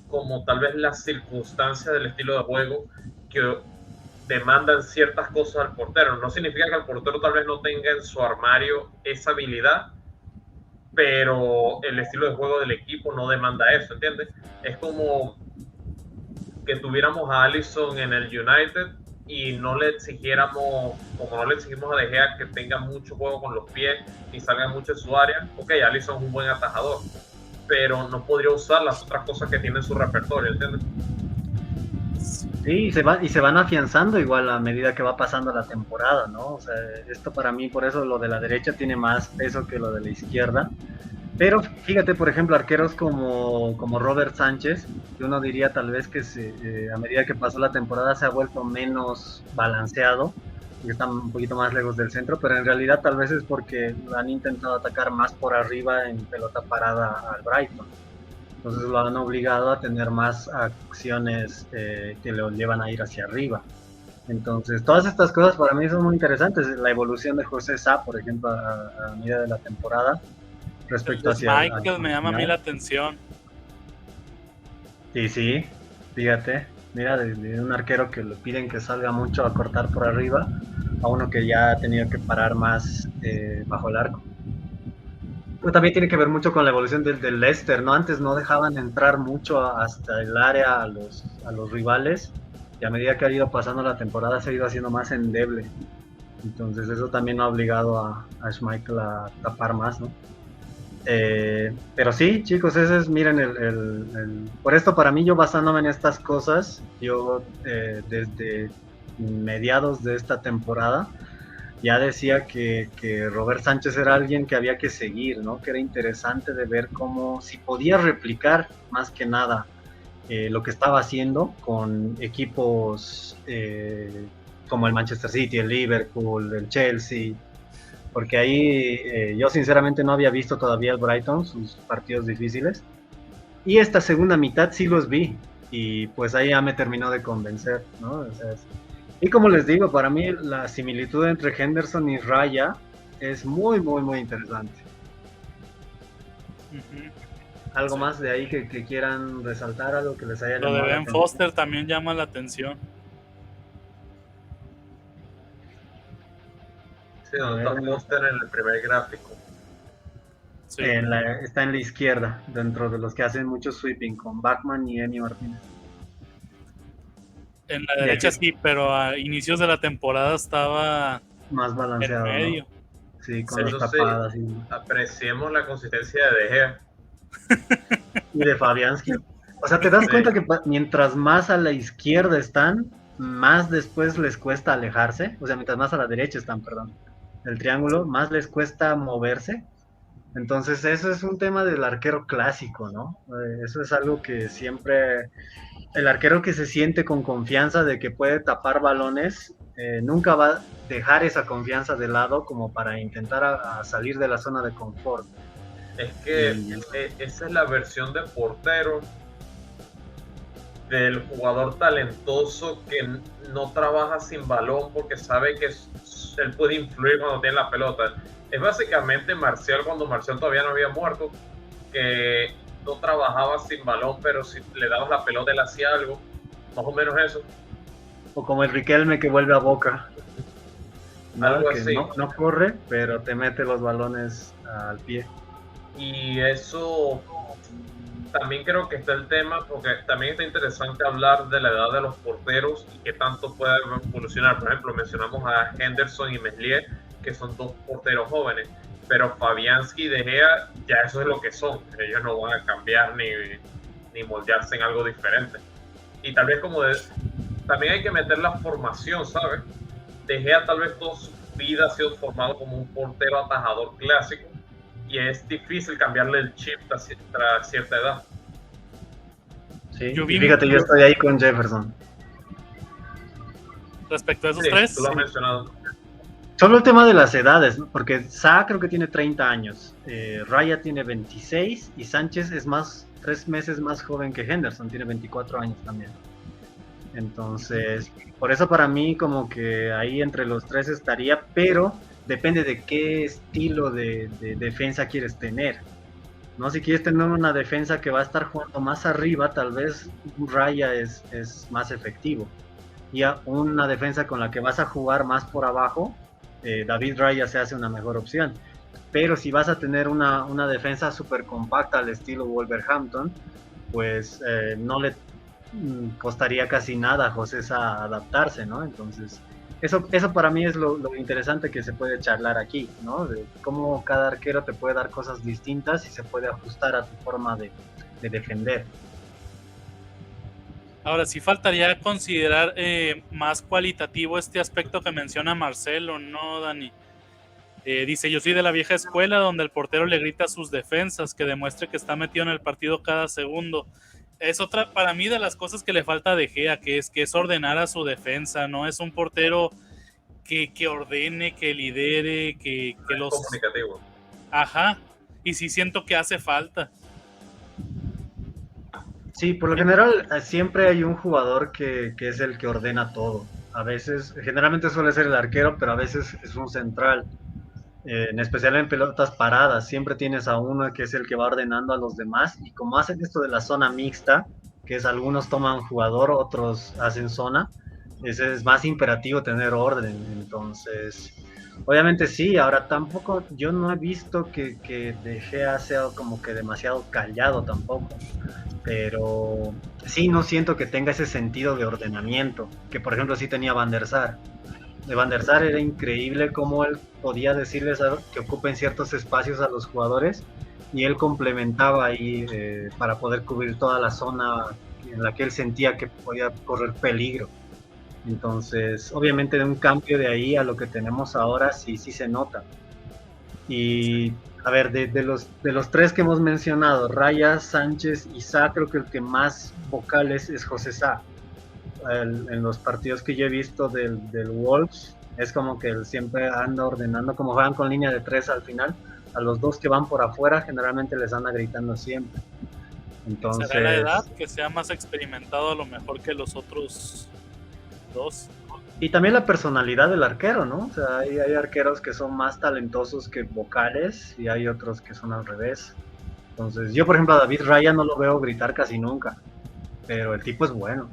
S2: como tal vez las circunstancias del estilo de juego que demandan ciertas cosas al portero. No significa que el portero tal vez no tenga en su armario esa habilidad, pero el estilo de juego del equipo no demanda eso, ¿entiendes? Es como que tuviéramos a Alisson en el United y no le exigiéramos, como no le exigimos a De Gea que tenga mucho juego con los pies y salga mucho en su área. Ok, Alisson es un buen atajador, pero no podría usar las otras cosas que tiene en su repertorio, ¿entiendes?
S1: Sí, y se van afianzando igual a medida que va pasando la temporada, ¿no? O sea, esto para mí, por eso lo de la derecha tiene más peso que lo de la izquierda. Pero fíjate, por ejemplo, arqueros como Robert Sánchez, que uno diría tal vez que a medida que pasó la temporada se ha vuelto menos balanceado, y está un poquito más lejos del centro, pero en realidad tal vez es porque han intentado atacar más por arriba en pelota parada al Brighton. Entonces lo han obligado a tener más acciones que lo llevan a ir hacia arriba. Entonces, todas estas cosas para mí son muy interesantes. La evolución de José Sá, por ejemplo, a medida de la temporada, respecto hacia...
S3: Michael me llama a mí la atención.
S1: Sí, fíjate, mira, de un arquero que le piden que salga mucho a cortar por arriba, a uno que ya ha tenido que parar más bajo el arco. Pero también tiene que ver mucho con la evolución del Leicester, ¿no? Antes no dejaban entrar mucho hasta el área a los rivales, y a medida que ha ido pasando la temporada se ha ido haciendo más endeble. Entonces eso también ha obligado a Schmeichel a tapar más, ¿no? Pero sí, chicos, ese es, miren, por esto para mí, yo basándome en estas cosas, yo desde mediados de esta temporada ya decía que Robert Sánchez era alguien que había que seguir, ¿no? Que era interesante de ver cómo, si podía replicar más que nada lo que estaba haciendo con equipos como el Manchester City, el Liverpool, el Chelsea, porque ahí yo sinceramente no había visto todavía el Brighton, sus partidos difíciles, y esta segunda mitad sí los vi, y pues ahí ya me terminó de convencer, ¿no? O sea, y como les digo, para mí la similitud entre Henderson y Raya es muy, muy, muy interesante. ¿Algo más de ahí que quieran resaltar, algo que les haya
S3: llamado? Lo de Ben Foster también llama la atención.
S2: Sí, donde está Foster en el primer gráfico.
S1: Sí. Está en la izquierda, dentro de los que hacen mucho sweeping, con Bachmann y Eni Martínez.
S3: En la derecha sí, pero a inicios de la temporada estaba
S1: más balanceado,
S3: en medio.
S1: ¿no? Sí, con las tapadas.
S2: Sí. Apreciemos la consistencia de De Gea.
S1: Y de Fabianski. O sea, te das cuenta que mientras más a la izquierda están, más después les cuesta alejarse. O sea, mientras más a la derecha están, perdón, del triángulo, más les cuesta moverse. Entonces, eso es un tema del arquero clásico, ¿no? Eso es algo que siempre... El arquero que se siente con confianza de que puede tapar balones, nunca va a dejar esa confianza de lado como para intentar a salir de la zona de confort.
S2: Es que esa es la versión de portero del jugador talentoso que no trabaja sin balón porque sabe que él puede influir cuando tiene la pelota. Es básicamente Marcial cuando Marcial todavía no había muerto, que no trabajaba sin balón, pero si le dabas la pelota él hacía algo, más o menos eso.
S1: O como el Riquelme que vuelve a Boca, ¿no?
S2: Algo
S1: que
S2: así.
S1: No corre, pero te mete los balones al pie.
S2: Y eso también creo que está el tema, porque también está interesante hablar de la edad de los porteros y qué tanto puede evolucionar. Por ejemplo, mencionamos a Henderson y Meslier, que son dos porteros jóvenes, pero Fabianski y De Gea ya eso es lo que son. Ellos no van a cambiar ni moldearse en algo diferente. Y tal vez también hay que meter la formación, ¿sabes? De Gea tal vez toda su vida ha sido formado como un portero atajador clásico y es difícil cambiarle el chip tras cierta edad.
S1: Sí, fíjate, yo estoy ahí con Jefferson.
S3: Respecto a esos tres.
S2: Tú lo has mencionado.
S1: Solo el tema de las edades, ¿no? Porque Sa creo que tiene 30 años, Raya tiene 26 y Sánchez es 3 meses más joven que Henderson, tiene 24 años también. Entonces, por eso para mí como que ahí entre los tres estaría, pero depende de qué estilo de defensa quieres tener, ¿no? Si quieres tener una defensa que va a estar jugando más arriba, tal vez Raya es más efectivo. Y una defensa con la que vas a jugar más por abajo, David Raya se hace una mejor opción. Pero si vas a tener una defensa súper compacta al estilo Wolverhampton, pues no le costaría casi nada a José Sa adaptarse, ¿no? Entonces, eso para mí es lo interesante que se puede charlar aquí, ¿no? De cómo cada arquero te puede dar cosas distintas y se puede ajustar a tu forma de defender.
S3: Ahora, sí faltaría considerar más cualitativo este aspecto que menciona Marcelo, ¿no, Dani? Dice, yo soy de la vieja escuela donde el portero le grita a sus defensas que demuestre que está metido en el partido cada segundo. Es otra, para mí, de las cosas que le falta a De Gea, que es ordenar a su defensa, ¿no? Es un portero que ordene, que lidere, que los...
S2: comunicativo.
S3: Ajá, y sí siento que hace falta.
S1: Sí, por lo general siempre hay un jugador que es el que ordena todo. A veces, generalmente suele ser el arquero, pero a veces es un central. En especial en pelotas paradas, siempre tienes a uno que es el que va ordenando a los demás. Y como hacen esto de la zona mixta, que es algunos toman jugador, otros hacen zona, es más imperativo tener orden. Entonces, obviamente sí, ahora tampoco, yo no he visto que De Gea sea como que demasiado callado tampoco. Pero sí, no siento que tenga ese sentido de ordenamiento, que por ejemplo sí tenía Van der Sar. De Van der Sar era increíble cómo él podía decirles que ocupen ciertos espacios a los jugadores y él complementaba ahí para poder cubrir toda la zona en la que él sentía que podía correr peligro. Entonces, obviamente de un cambio de ahí a lo que tenemos ahora sí se nota. Y a ver, de los tres que hemos mencionado, Raya, Sánchez y Sá, creo que el que más vocal es José Sá. En los partidos que yo he visto del Wolves, es como que él siempre anda ordenando, como juegan con línea de 3 al final, a los dos que van por afuera generalmente les anda gritando siempre. Entonces,
S3: ¿será la edad que sea más experimentado a lo mejor que los otros dos?
S1: Y también la personalidad del arquero, ¿no? O sea, hay arqueros que son más talentosos que vocales y hay otros que son al revés. Entonces, yo por ejemplo a David Raya no lo veo gritar casi nunca, pero el tipo es bueno.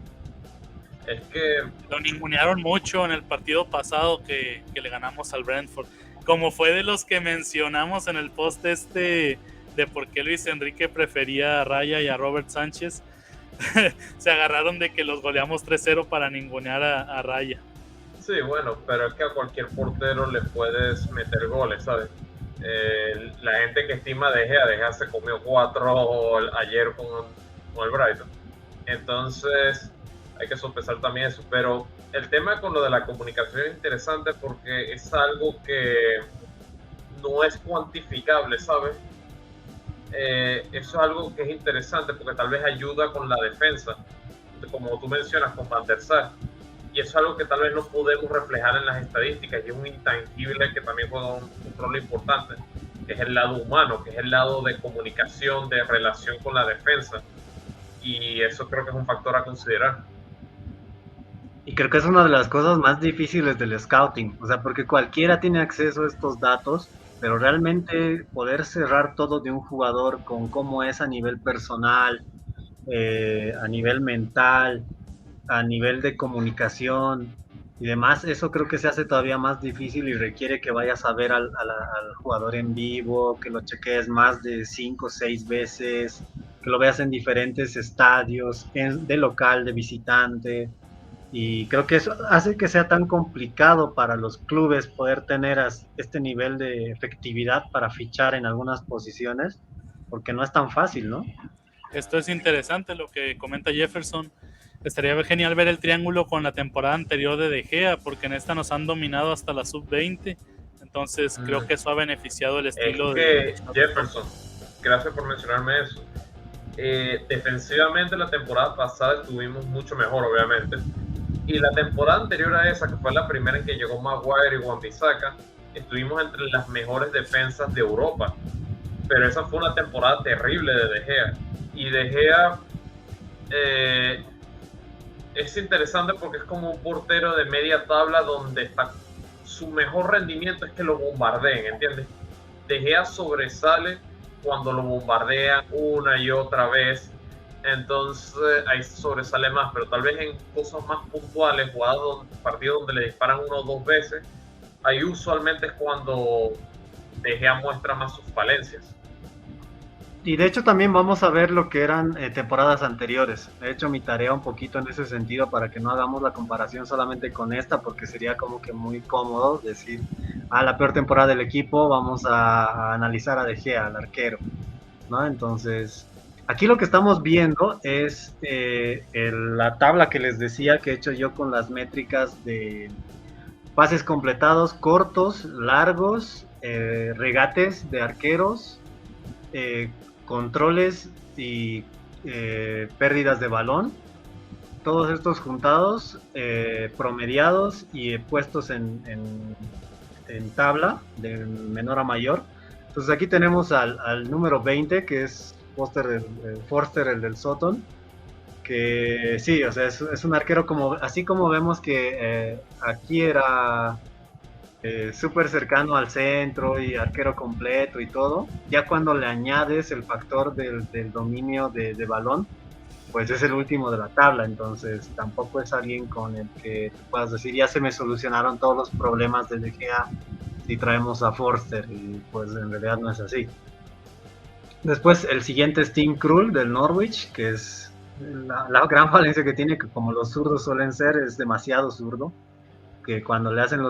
S2: Es que
S3: lo ningunearon mucho en el partido pasado que le ganamos al Brentford. Como fue de los que mencionamos en el post de por qué Luis Enrique prefería a Raya y a Robert Sánchez, se agarraron de que los goleamos 3-0 para ningunear a Raya.
S2: Sí, bueno, pero es que a cualquier portero le puedes meter goles, ¿sabes? La gente que estima De Gea se comió 4 ayer con el Brighton. Entonces hay que sopesar también eso, pero el tema con lo de la comunicación es interesante porque es algo que no es cuantificable, ¿sabes? Eso es algo que es interesante porque tal vez ayuda con la defensa, como tú mencionas, con Van der Sar, y eso es algo que tal vez no podemos reflejar en las estadísticas y es un intangible que también juega un rol importante, que es el lado humano, que es el lado de comunicación, de relación con la defensa, y eso creo que es un factor a considerar.
S1: Y creo que es una de las cosas más difíciles del scouting, o sea, porque cualquiera tiene acceso a estos datos, pero realmente poder cerrar todo de un jugador con cómo es a nivel personal, a nivel mental, a nivel de comunicación y demás, eso creo que se hace todavía más difícil y requiere que vayas a ver al jugador en vivo, que lo cheques más de 5 o 6 veces, que lo veas en diferentes estadios, de local, de visitante. Y creo que eso hace que sea tan complicado para los clubes poder tener este nivel de efectividad para fichar en algunas posiciones, porque no es tan fácil, ¿no?
S3: Esto es interesante lo que comenta Jefferson. Estaría genial ver el triángulo con la temporada anterior de Gea, porque en esta nos han dominado hasta la sub-20. Entonces creo que eso ha beneficiado el estilo
S2: de Jefferson. Gracias por mencionarme eso. Defensivamente la temporada pasada estuvimos mucho mejor, obviamente. Y la temporada anterior a esa, que fue la primera en que llegó Maguire y Wan-Bissaka, estuvimos entre las mejores defensas de Europa. Pero esa fue una temporada terrible de Gea. Y De Gea es interesante porque es como un portero de media tabla donde su mejor rendimiento es que lo bombardeen, ¿entiendes? De Gea sobresale cuando lo bombardean una y otra vez. Entonces ahí sobresale más, pero tal vez en cosas más puntuales, partidos donde le disparan 1 o 2 veces, ahí usualmente es cuando De Gea muestra más sus falencias.
S1: Y de hecho también vamos a ver lo que eran temporadas anteriores. He hecho mi tarea un poquito en ese sentido para que no hagamos la comparación solamente con esta, porque sería como que muy cómodo decir, la peor temporada del equipo, vamos a analizar a De Gea, al arquero, ¿no? Entonces, aquí lo que estamos viendo es la tabla que les decía que he hecho yo con las métricas de pases completados, cortos, largos, regates de arqueros, controles y pérdidas de balón, todos estos juntados, promediados y puestos en tabla de menor a mayor. Entonces aquí tenemos al número 20, que es Forster, el del Sutton, que sí, o sea, es un arquero así como vemos que aquí era súper cercano al centro y arquero completo y todo. Ya cuando le añades el factor del dominio de balón, pues es el último de la tabla, entonces tampoco es alguien con el que tú puedas decir ya se me solucionaron todos los problemas de De Gea si traemos a Forster, y pues en realidad no es así. Después el siguiente es Tim Krul del Norwich, que es la gran falencia que tiene, que como los zurdos suelen ser, es demasiado zurdo, que cuando le hacen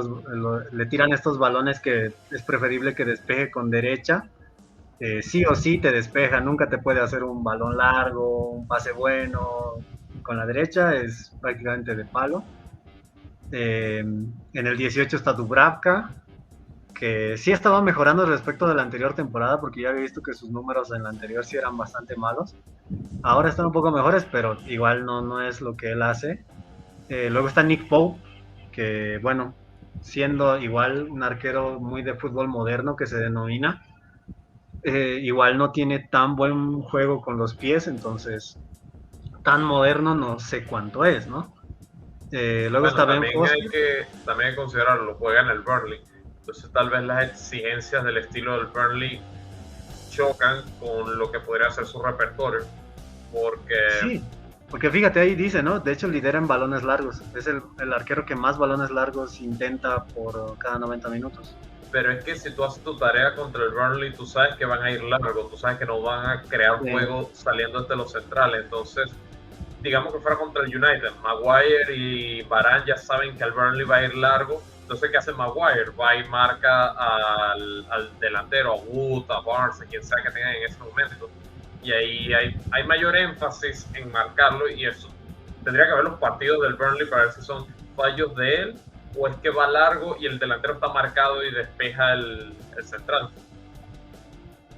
S1: le tiran estos balones que es preferible que despeje con derecha, sí o sí te despeja, nunca te puede hacer un balón largo, un pase bueno. Con la derecha es prácticamente de palo. En el 18 está Dubravka, que sí estaba mejorando respecto de la anterior temporada, porque ya había visto que sus números en la anterior sí eran bastante malos. Ahora están un poco mejores, pero igual no es lo que él hace. Luego está Nick Pope, que bueno, siendo igual un arquero muy de fútbol moderno que se denomina, igual no tiene tan buen juego con los pies, entonces tan moderno no sé cuánto es, ¿no? Luego está Ben Foster.
S2: También hay que considerarlo, juega en el Burnley. Entonces tal vez las exigencias del estilo del Burnley chocan con lo que podría ser su repertorio. Porque...
S1: Sí, porque fíjate, ahí dice, ¿no? De hecho lidera en balones largos. Es el arquero que más balones largos intenta por cada 90 minutos.
S2: Pero es que si tú haces tu tarea contra el Burnley, tú sabes que van a ir largos, tú sabes que no van a crear juego saliendo desde los centrales. Entonces, digamos que fuera contra el United, Maguire y Varane ya saben que el Burnley va a ir largo. Entonces, ¿qué hace Maguire? Va y marca al delantero, a Wood, a Barnes, a quien sea que tengan en ese momento. Y ahí hay mayor énfasis en marcarlo, y eso tendría que ver los partidos del Burnley para ver si son fallos de él o es que va largo y el delantero está marcado y despeja el central.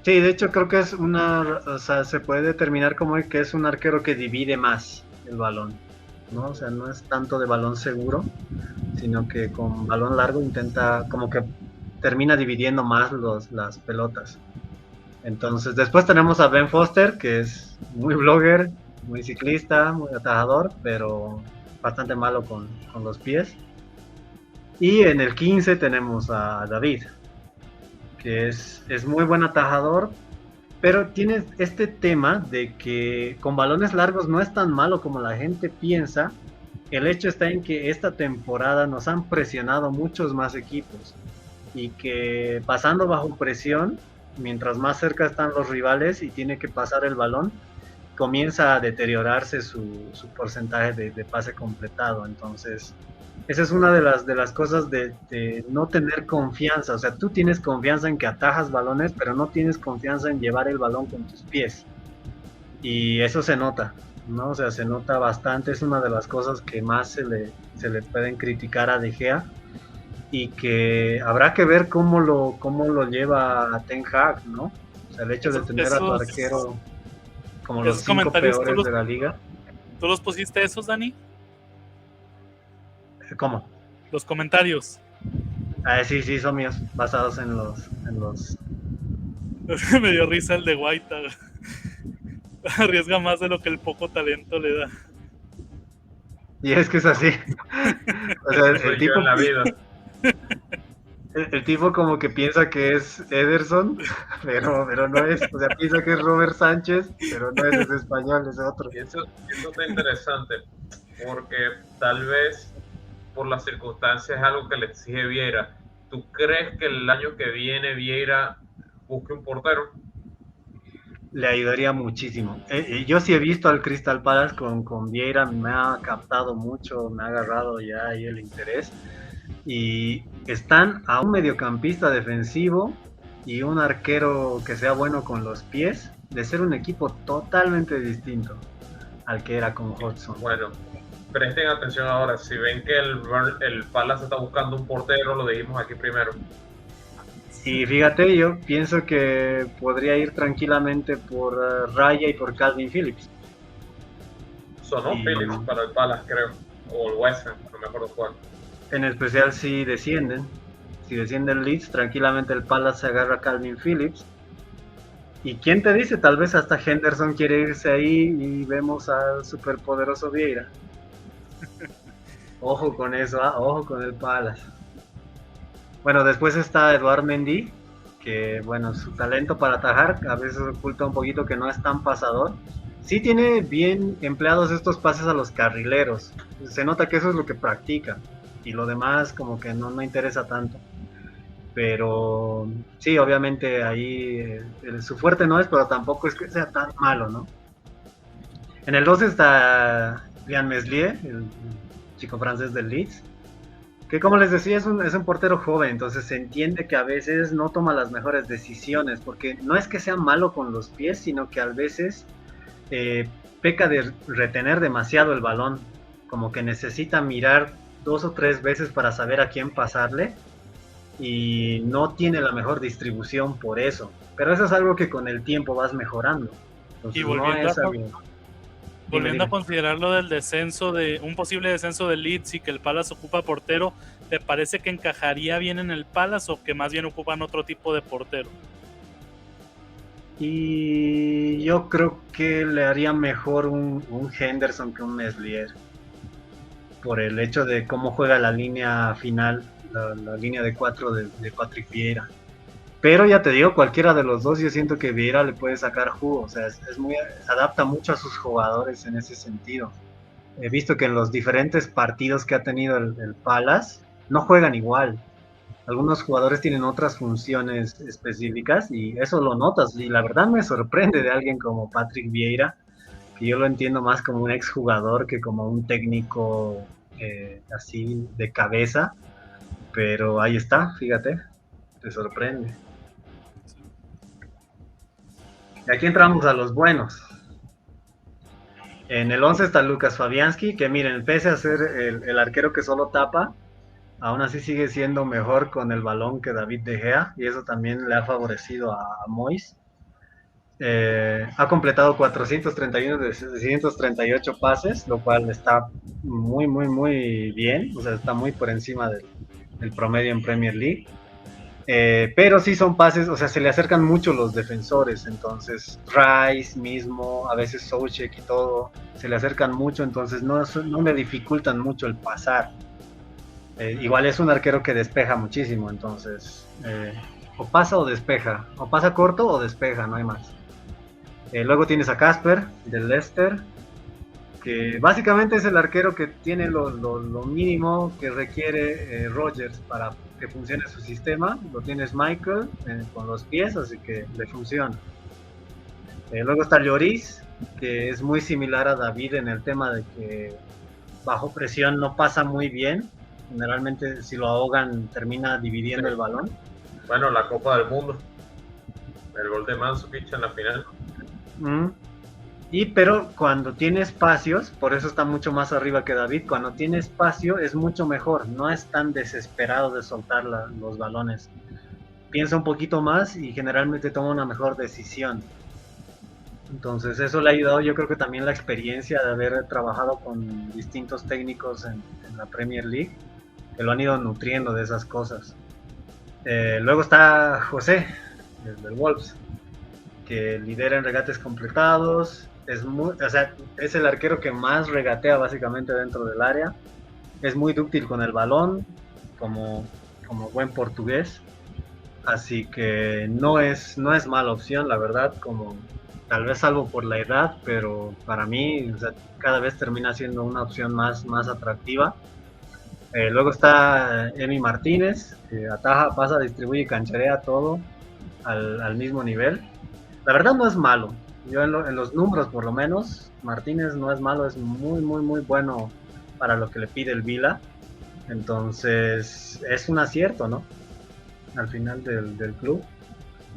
S1: Sí, de hecho creo que es o sea, se puede determinar como que es un arquero que divide más el balón, ¿no? O sea, no es tanto de balón seguro, sino que con balón largo intenta como que termina dividiendo más las pelotas. Entonces, después tenemos a Ben Foster, que es muy blogger, muy ciclista, muy atajador, pero bastante malo con los pies. Y en el 15 tenemos a David, que es muy buen atajador, pero tiene este tema de que con balones largos no es tan malo como la gente piensa. El hecho está en que esta temporada nos han presionado muchos más equipos y que pasando bajo presión, mientras más cerca están los rivales y tiene que pasar el balón, comienza a deteriorarse su porcentaje de pase completado. Entonces, esa es una de las cosas de no tener confianza. O sea, tú tienes confianza en que atajas balones, pero no tienes confianza en llevar el balón con tus pies. Y eso se nota, ¿no? O sea, se nota bastante. Es una de las cosas que más se le pueden criticar a De Gea, y que habrá que ver cómo lo lleva Ten Hag, ¿no? O sea, el hecho de tener a tu arquero como los 5 peores de la liga.
S3: ¿Tú los pusiste esos, Dani?
S1: ¿Cómo?
S3: Los comentarios.
S1: Sí, son míos, basados en los...
S3: Me dio risa el de Guaita. Arriesga más de lo que el poco talento le da.
S1: Y es que es así. O sea, el tipo
S2: en la vida.
S1: El tipo como que piensa que es Ederson, pero no es. O sea, piensa que es Robert Sánchez, pero no es español, es otro.
S2: Y eso está interesante, porque tal vez por las circunstancias es algo que le exige Vieira. ¿Tú crees que el año que viene Vieira busque un portero?
S1: Le ayudaría muchísimo. Yo sí he visto al Crystal Palace con Vieira, me ha captado mucho, me ha agarrado ya ahí el interés. Y están a un mediocampista defensivo y un arquero que sea bueno con los pies, de ser un equipo totalmente distinto al que era con Hodgson.
S2: Bueno, presten atención ahora, si ven que el Palace está buscando un portero, lo dijimos aquí primero.
S1: Y fíjate, yo pienso que podría ir tranquilamente por Raya y por Calvin Phillips.
S2: Sonó Phillips para el Palace, creo, o el West Ham, no me acuerdo cuál.
S1: En especial si descienden Leeds, tranquilamente el Palace se agarra a Calvin Phillips. ¿Y quién te dice? Tal vez hasta Henderson quiere irse ahí y vemos al superpoderoso Vieira. Ojo con eso, ojo con el Palace. Bueno, después está Eduard Mendy, que bueno, su talento para atajar a veces oculta un poquito que no es tan pasador. Sí tiene bien empleados estos pases a los carrileros. Se nota que eso es lo que practica. Y lo demás como que no interesa tanto. Pero sí, obviamente ahí su fuerte no es, pero tampoco es que sea tan malo, ¿no? En el 12 está Ryan Meslier, el chico francés del Leeds. Que como les decía, es un portero joven, entonces se entiende que a veces no toma las mejores decisiones, porque no es que sea malo con los pies, sino que a veces peca de retener demasiado el balón, como que necesita mirar 2 o 3 veces para saber a quién pasarle y no tiene la mejor distribución por eso. Pero eso es algo que con el tiempo vas mejorando. Entonces,
S3: Y volviendo,
S1: no es algo...
S3: volviendo a considerar lo del descenso, de un posible descenso del Leeds y que el Palace ocupa portero, ¿te parece que encajaría bien en el Palace o que más bien ocupan otro tipo de portero?
S1: Y yo creo que le haría mejor un Henderson que un Meslier, por el hecho de cómo juega la línea final, la línea de 4 de Patrick Vieira. Pero ya te digo, cualquiera de los dos, yo siento que Vieira le puede sacar jugo, o sea, se adapta mucho a sus jugadores en ese sentido. He visto que en los diferentes partidos que ha tenido el Palace, no juegan igual. Algunos jugadores tienen otras funciones específicas y eso lo notas. Y la verdad me sorprende de alguien como Patrick Vieira, que yo lo entiendo más como un exjugador que como un técnico así de cabeza. Pero ahí está, fíjate, te sorprende. Y aquí entramos a los buenos. En el 11 está Lucas Fabianski, que miren, pese a ser el arquero que solo tapa, aún así sigue siendo mejor con el balón que David De Gea, y eso también le ha favorecido a Moyes. Ha completado 431 de 638 pases, lo cual está muy, muy, muy bien, o sea, está muy por encima del promedio en Premier League. Pero sí son pases, o sea, se le acercan mucho los defensores, entonces Rice mismo, a veces Soucek y todo, se le acercan mucho, entonces no le dificultan mucho el pasar. Igual es un arquero que despeja muchísimo, entonces o pasa o despeja, o pasa corto o despeja, no hay más. Luego tienes a Casper del Leicester, que básicamente es el arquero que tiene lo mínimo que requiere Rodgers para que funcione su sistema. Lo tienes Michael con los pies, así que le funciona. Luego está Lloris, que es muy similar a David en el tema de que bajo presión no pasa muy bien. Generalmente si lo ahogan termina dividiendo el balón.
S2: Bueno, la Copa del Mundo, el gol de Mandzukic en la final.
S1: Pero cuando tiene espacios, por eso está mucho más arriba que David, cuando tiene espacio es mucho mejor, no es tan desesperado de soltar los balones. Piensa un poquito más y generalmente toma una mejor decisión. Entonces eso le ha ayudado, yo creo que también la experiencia de haber trabajado con distintos técnicos en la Premier League, que lo han ido nutriendo de esas cosas. Luego está José, del Wolves, que lidera en regates completados. Es el arquero que más regatea básicamente dentro del área. Es muy dúctil con el balón, como buen portugués. Así que no es mala opción, la verdad, como tal vez salvo por la edad, pero para mí, o sea, cada vez termina siendo una opción más atractiva. Luego está Emi Martínez, que ataja, pasa, distribuye y cancharea todo al mismo nivel. La verdad no es malo. Yo en los números por lo menos, Martínez no es malo, es muy, muy, muy bueno para lo que le pide el Vila. Entonces es un acierto, ¿no? Al final del club.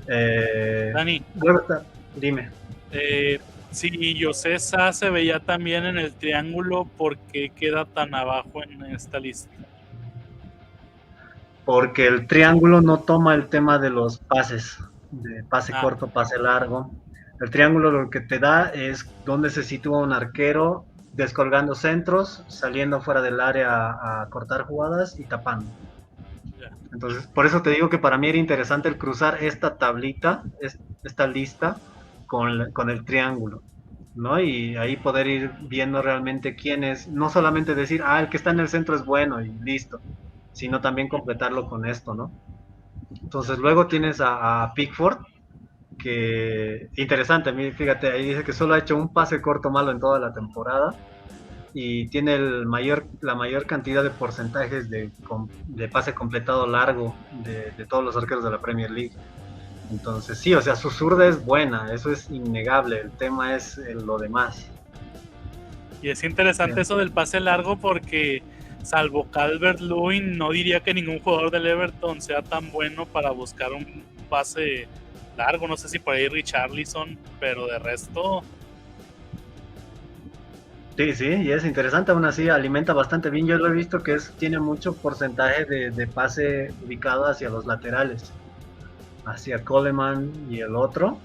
S3: Dani,
S1: luego está, dime.
S3: Si José Sá se veía también en el triángulo, ¿por qué queda tan abajo en esta lista?
S1: Porque el triángulo no toma el tema de los pases, de pase corto, pase largo. El triángulo lo que te da es dónde se sitúa un arquero, descolgando centros, saliendo fuera del área a cortar jugadas y tapando. Entonces, por eso te digo que para mí era interesante el cruzar esta tablita, esta lista, con el triángulo, ¿no? Y ahí poder ir viendo realmente quién es, no solamente decir, el que está en el centro es bueno y listo, sino también completarlo con esto, ¿no? Entonces luego tienes a Pickford, que interesante, fíjate, ahí dice que solo ha hecho un pase corto malo en toda la temporada y tiene la mayor cantidad de porcentajes de pase completado largo de todos los arqueros de la Premier League. Entonces sí, o sea, su zurda es buena, eso es innegable, el tema es lo demás.
S3: Y es interesante eso del pase largo porque salvo Calvert-Lewin, no diría que ningún jugador del Everton sea tan bueno para buscar un pase largo. No sé si por ahí Richarlison, pero de resto...
S1: Sí, sí, y es interesante, aún así alimenta bastante bien. Yo lo he visto que tiene mucho porcentaje de pase ubicado hacia los laterales, hacia Coleman y el otro.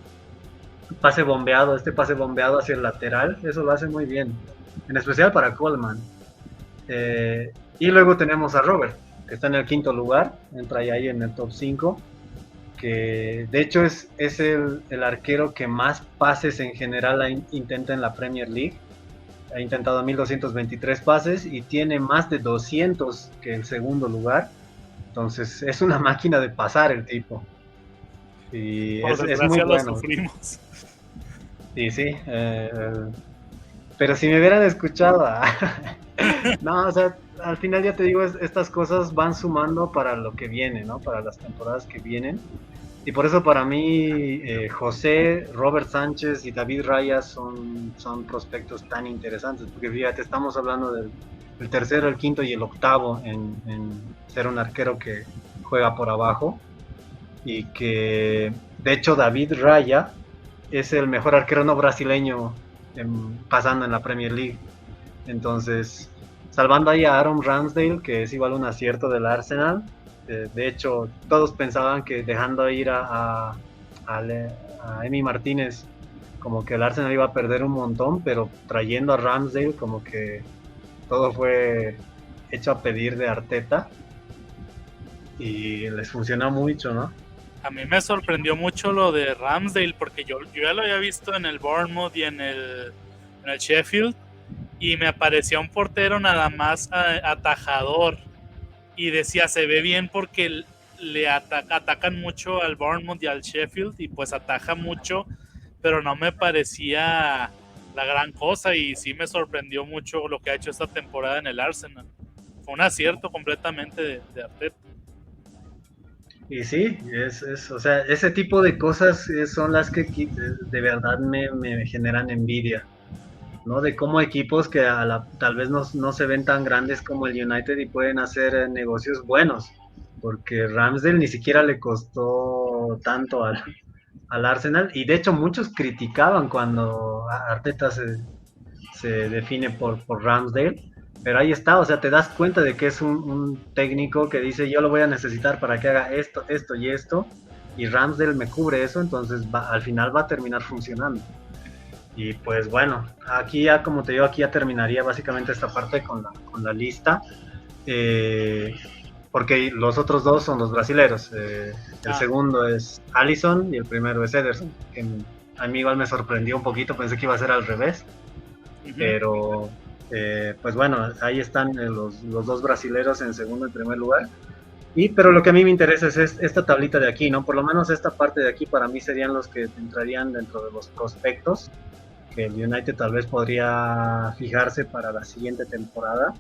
S1: Pase bombeado hacia el lateral, eso lo hace muy bien, en especial para Coleman. Y luego tenemos a Robert, que está en el quinto lugar, entra ahí en el top 5, que de hecho es el arquero que más pases en general intenta en la Premier League. Ha intentado 1223 pases y tiene más de 200 que el segundo lugar. Entonces es una máquina de pasar el tipo. Y
S3: por
S1: es muy
S3: desgracia lo
S1: bueno.
S3: sufrimos.
S1: Sí, sí. Pero si me hubieran escuchado... No, o sea, al final ya te digo, estas cosas van sumando para lo que viene, ¿no? Para las temporadas que vienen. Y por eso para mí José, Robert Sánchez y David Raya son prospectos tan interesantes, porque fíjate, estamos hablando del tercero, el quinto y el octavo en ser un arquero que juega por abajo, y que de hecho David Raya es el mejor arquero no brasileño pasando en la Premier League. Entonces, salvando ahí a Aaron Ramsdale, que es igual un acierto del Arsenal. De hecho, todos pensaban que dejando ir a Emi Martínez, como que el Arsenal iba a perder un montón, pero trayendo a Ramsdale, como que todo fue hecho a pedir de Arteta y les funcionó mucho, ¿no?
S3: A mí me sorprendió mucho lo de Ramsdale, porque yo ya lo había visto en el Bournemouth y en el Sheffield, y me parecía un portero nada más atajador. Y decía, se ve bien porque le atacan mucho al Bournemouth y al Sheffield, y pues ataja mucho, pero no me parecía la gran cosa, y sí me sorprendió mucho lo que ha hecho esta temporada en el Arsenal. Fue un acierto completamente de Arteta.
S1: Y sí, o sea, ese tipo de cosas son las que de verdad me generan envidia, ¿no? De cómo equipos que tal vez no se ven tan grandes como el United y pueden hacer negocios buenos, porque Ramsdale ni siquiera le costó tanto al Arsenal, y de hecho muchos criticaban cuando Arteta se define por Ramsdale, pero ahí está, o sea, te das cuenta de que es un técnico que dice, yo lo voy a necesitar para que haga esto, esto y esto, y Ramsdale me cubre eso, entonces al final va a terminar funcionando. Y pues bueno, aquí ya, como te digo, aquí ya terminaría básicamente esta parte con la lista, porque los otros dos son los brasileros. El segundo es Alisson y el primero es Ederson, que a mí igual me sorprendió un poquito, pensé que iba a ser al revés, pero pues bueno, ahí están los dos brasileros en segundo y primer lugar. Pero lo que a mí me interesa es esta tablita de aquí, ¿no? Por lo menos esta parte de aquí para mí serían los que entrarían dentro de los prospectos que el United tal vez podría fijarse para la siguiente temporada,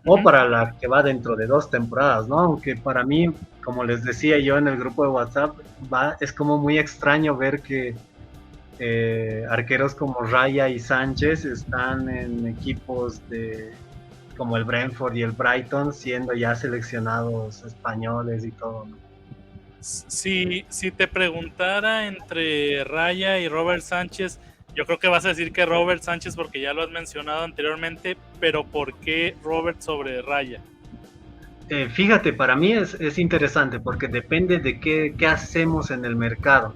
S1: o para la que va dentro de 2 temporadas, ¿no? Aunque para mí, como les decía yo en el grupo de WhatsApp, es como muy extraño ver que arqueros como Raya y Sánchez están en equipos como el Brentford y el Brighton, siendo ya seleccionados españoles y todo, ¿no?
S3: Si te preguntara entre Raya y Robert Sánchez, yo creo que vas a decir que Robert Sánchez porque ya lo has mencionado anteriormente, pero ¿por qué Robert sobre Raya?
S1: Fíjate, para mí es interesante porque depende de qué hacemos en el mercado.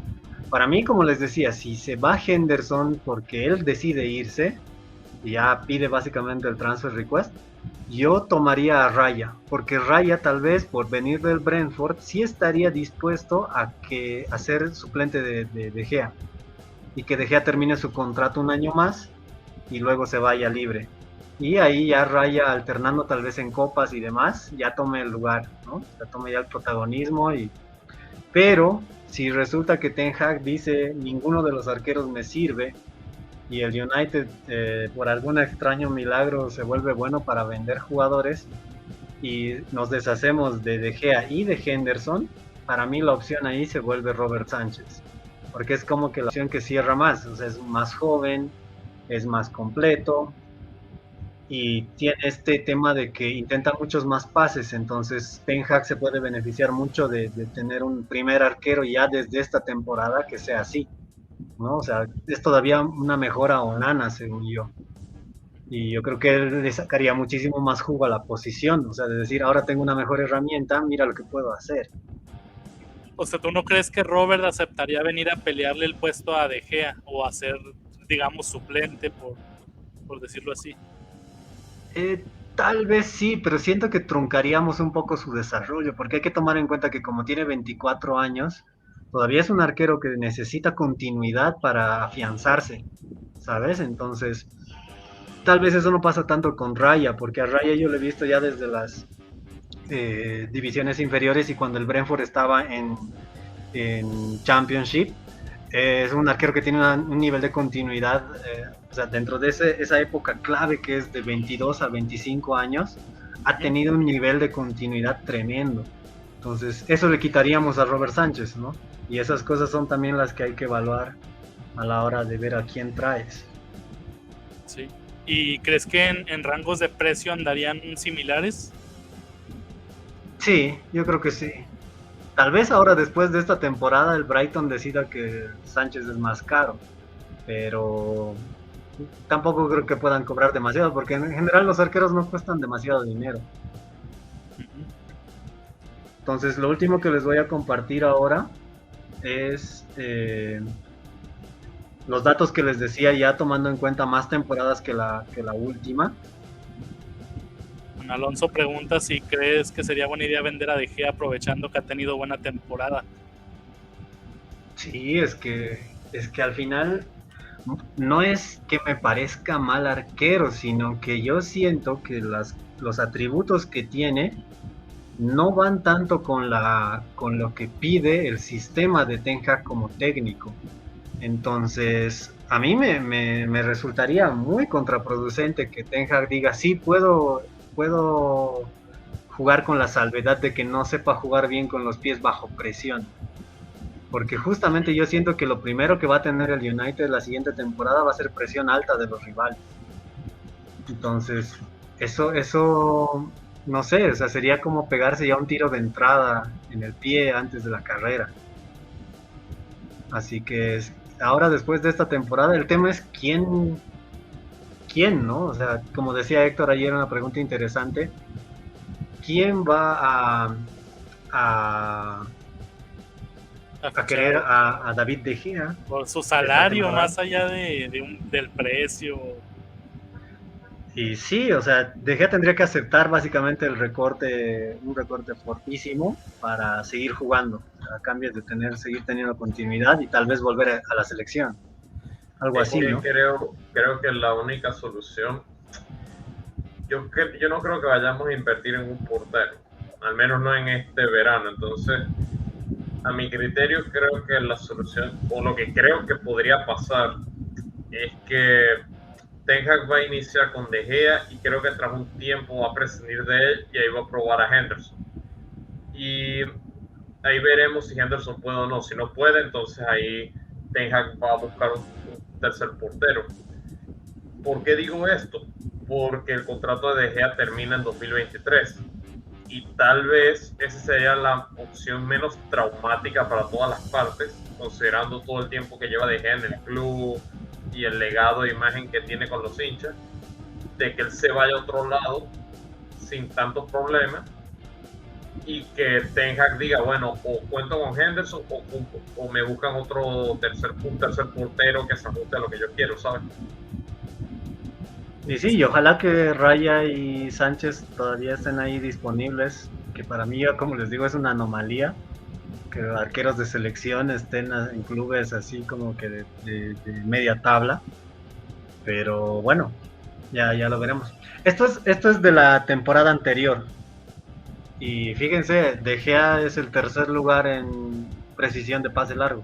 S1: Para mí, como les decía, si se va Henderson porque él decide irse y ya pide básicamente el transfer request, yo tomaría a Raya, porque Raya tal vez por venir del Brentford sí estaría dispuesto a ser suplente de Gea, y que De Gea termine su contrato un año más y luego se vaya libre. Y ahí ya Raya, alternando tal vez en copas y demás, ya tome el lugar, ¿no? Ya tome ya el protagonismo. Pero si resulta que Ten Hag dice ninguno de los arqueros me sirve, y el United por algún extraño milagro se vuelve bueno para vender jugadores y nos deshacemos de Gea y de Henderson, para mí la opción ahí se vuelve Robert Sánchez, porque es como que la opción que cierra más, o sea, es más joven, es más completo, y tiene este tema de que intenta muchos más pases, entonces Ten Hag se puede beneficiar mucho de tener un primer arquero ya desde esta temporada que sea así, ¿no? O sea, es todavía una mejora a Onana, según yo. Y yo creo que él le sacaría muchísimo más jugo a la posición, o sea, de decir, ahora tengo una mejor herramienta, mira lo que puedo hacer.
S3: O sea, ¿tú no crees que Robert aceptaría venir a pelearle el puesto a De Gea o a ser, digamos, suplente, por decirlo así?
S1: Tal vez sí, pero siento que truncaríamos un poco su desarrollo, porque hay que tomar en cuenta que como tiene 24 años, todavía es un arquero que necesita continuidad para afianzarse, ¿sabes? Entonces, tal vez eso no pasa tanto con Raya, porque a Raya yo lo he visto ya desde las divisiones inferiores y cuando el Brentford estaba en Championship, es un arquero que tiene un nivel de continuidad, o sea, dentro de esa época clave que es de 22 a 25 años, ha tenido un nivel de continuidad tremendo. Entonces, eso le quitaríamos a Robert Sánchez, ¿no? Y esas cosas son también las que hay que evaluar a la hora de ver a quién traes.
S3: Sí. ¿Y crees que en rangos de precio andarían similares?
S1: Sí, yo creo que sí. Tal vez ahora después de esta temporada el Brighton decida que Sánchez es más caro, pero tampoco creo que puedan cobrar demasiado, porque en general los arqueros no cuestan demasiado dinero. Entonces lo último que les voy a compartir ahora es los datos que les decía, ya tomando en cuenta más temporadas que la última.
S3: Alonso pregunta si crees que sería buena idea vender a De Gea aprovechando que ha tenido buena temporada.
S1: Sí, es que al final no es que me parezca mal arquero, sino que yo siento que los atributos que tiene no van tanto con lo que pide el sistema de Ten Hag como técnico. Entonces, a mí me resultaría muy contraproducente que Ten Hag diga, sí, puedo jugar con la salvedad de que no sepa jugar bien con los pies bajo presión. Porque justamente yo siento que lo primero que va a tener el United la siguiente temporada va a ser presión alta de los rivales. Entonces, eso no sé, o sea, sería como pegarse ya un tiro de entrada en el pie antes de la carrera. Así que ahora después de esta temporada el tema es quién, ¿no? O sea, como decía Héctor ayer, una pregunta interesante. ¿Quién va a querer a David De Gea?
S3: Por su salario, más allá del precio.
S1: Y sí, o sea, De Gea tendría que aceptar básicamente un recorte fortísimo para seguir jugando, a cambio de seguir teniendo continuidad y tal vez volver a la selección. Algo así, ¿no?
S2: Creo que la única solución, yo no creo que vayamos a invertir en un portero, al menos no en este verano. Entonces, a mi criterio, creo que la solución, o lo que creo que podría pasar, es que Ten Hag va a iniciar con De Gea y creo que tras un tiempo va a prescindir de él y ahí va a probar a Henderson. Y ahí veremos si Henderson puede o no. Si no puede, entonces ahí Ten Hag va a buscar un tercer portero. ¿Por qué digo esto? Porque el contrato de De Gea termina en 2023 y tal vez esa sería la opción menos traumática para todas las partes, considerando todo el tiempo que lleva De Gea en el club y el legado de imagen que tiene con los hinchas, de que él se vaya a otro lado sin tantos problemas y que Ten Hag diga, bueno, o cuento con Henderson o me buscan un tercer portero que se ajuste a lo que yo quiero, ¿sabes?
S1: Y sí, y ojalá que Raya y Sánchez todavía estén ahí disponibles, que para mí, como les digo, es una anomalía que arqueros de selección estén en clubes así como que de media tabla, pero bueno, ya lo veremos. Esto es de la temporada anterior, y fíjense, De Gea es el tercer lugar en precisión de pase largo.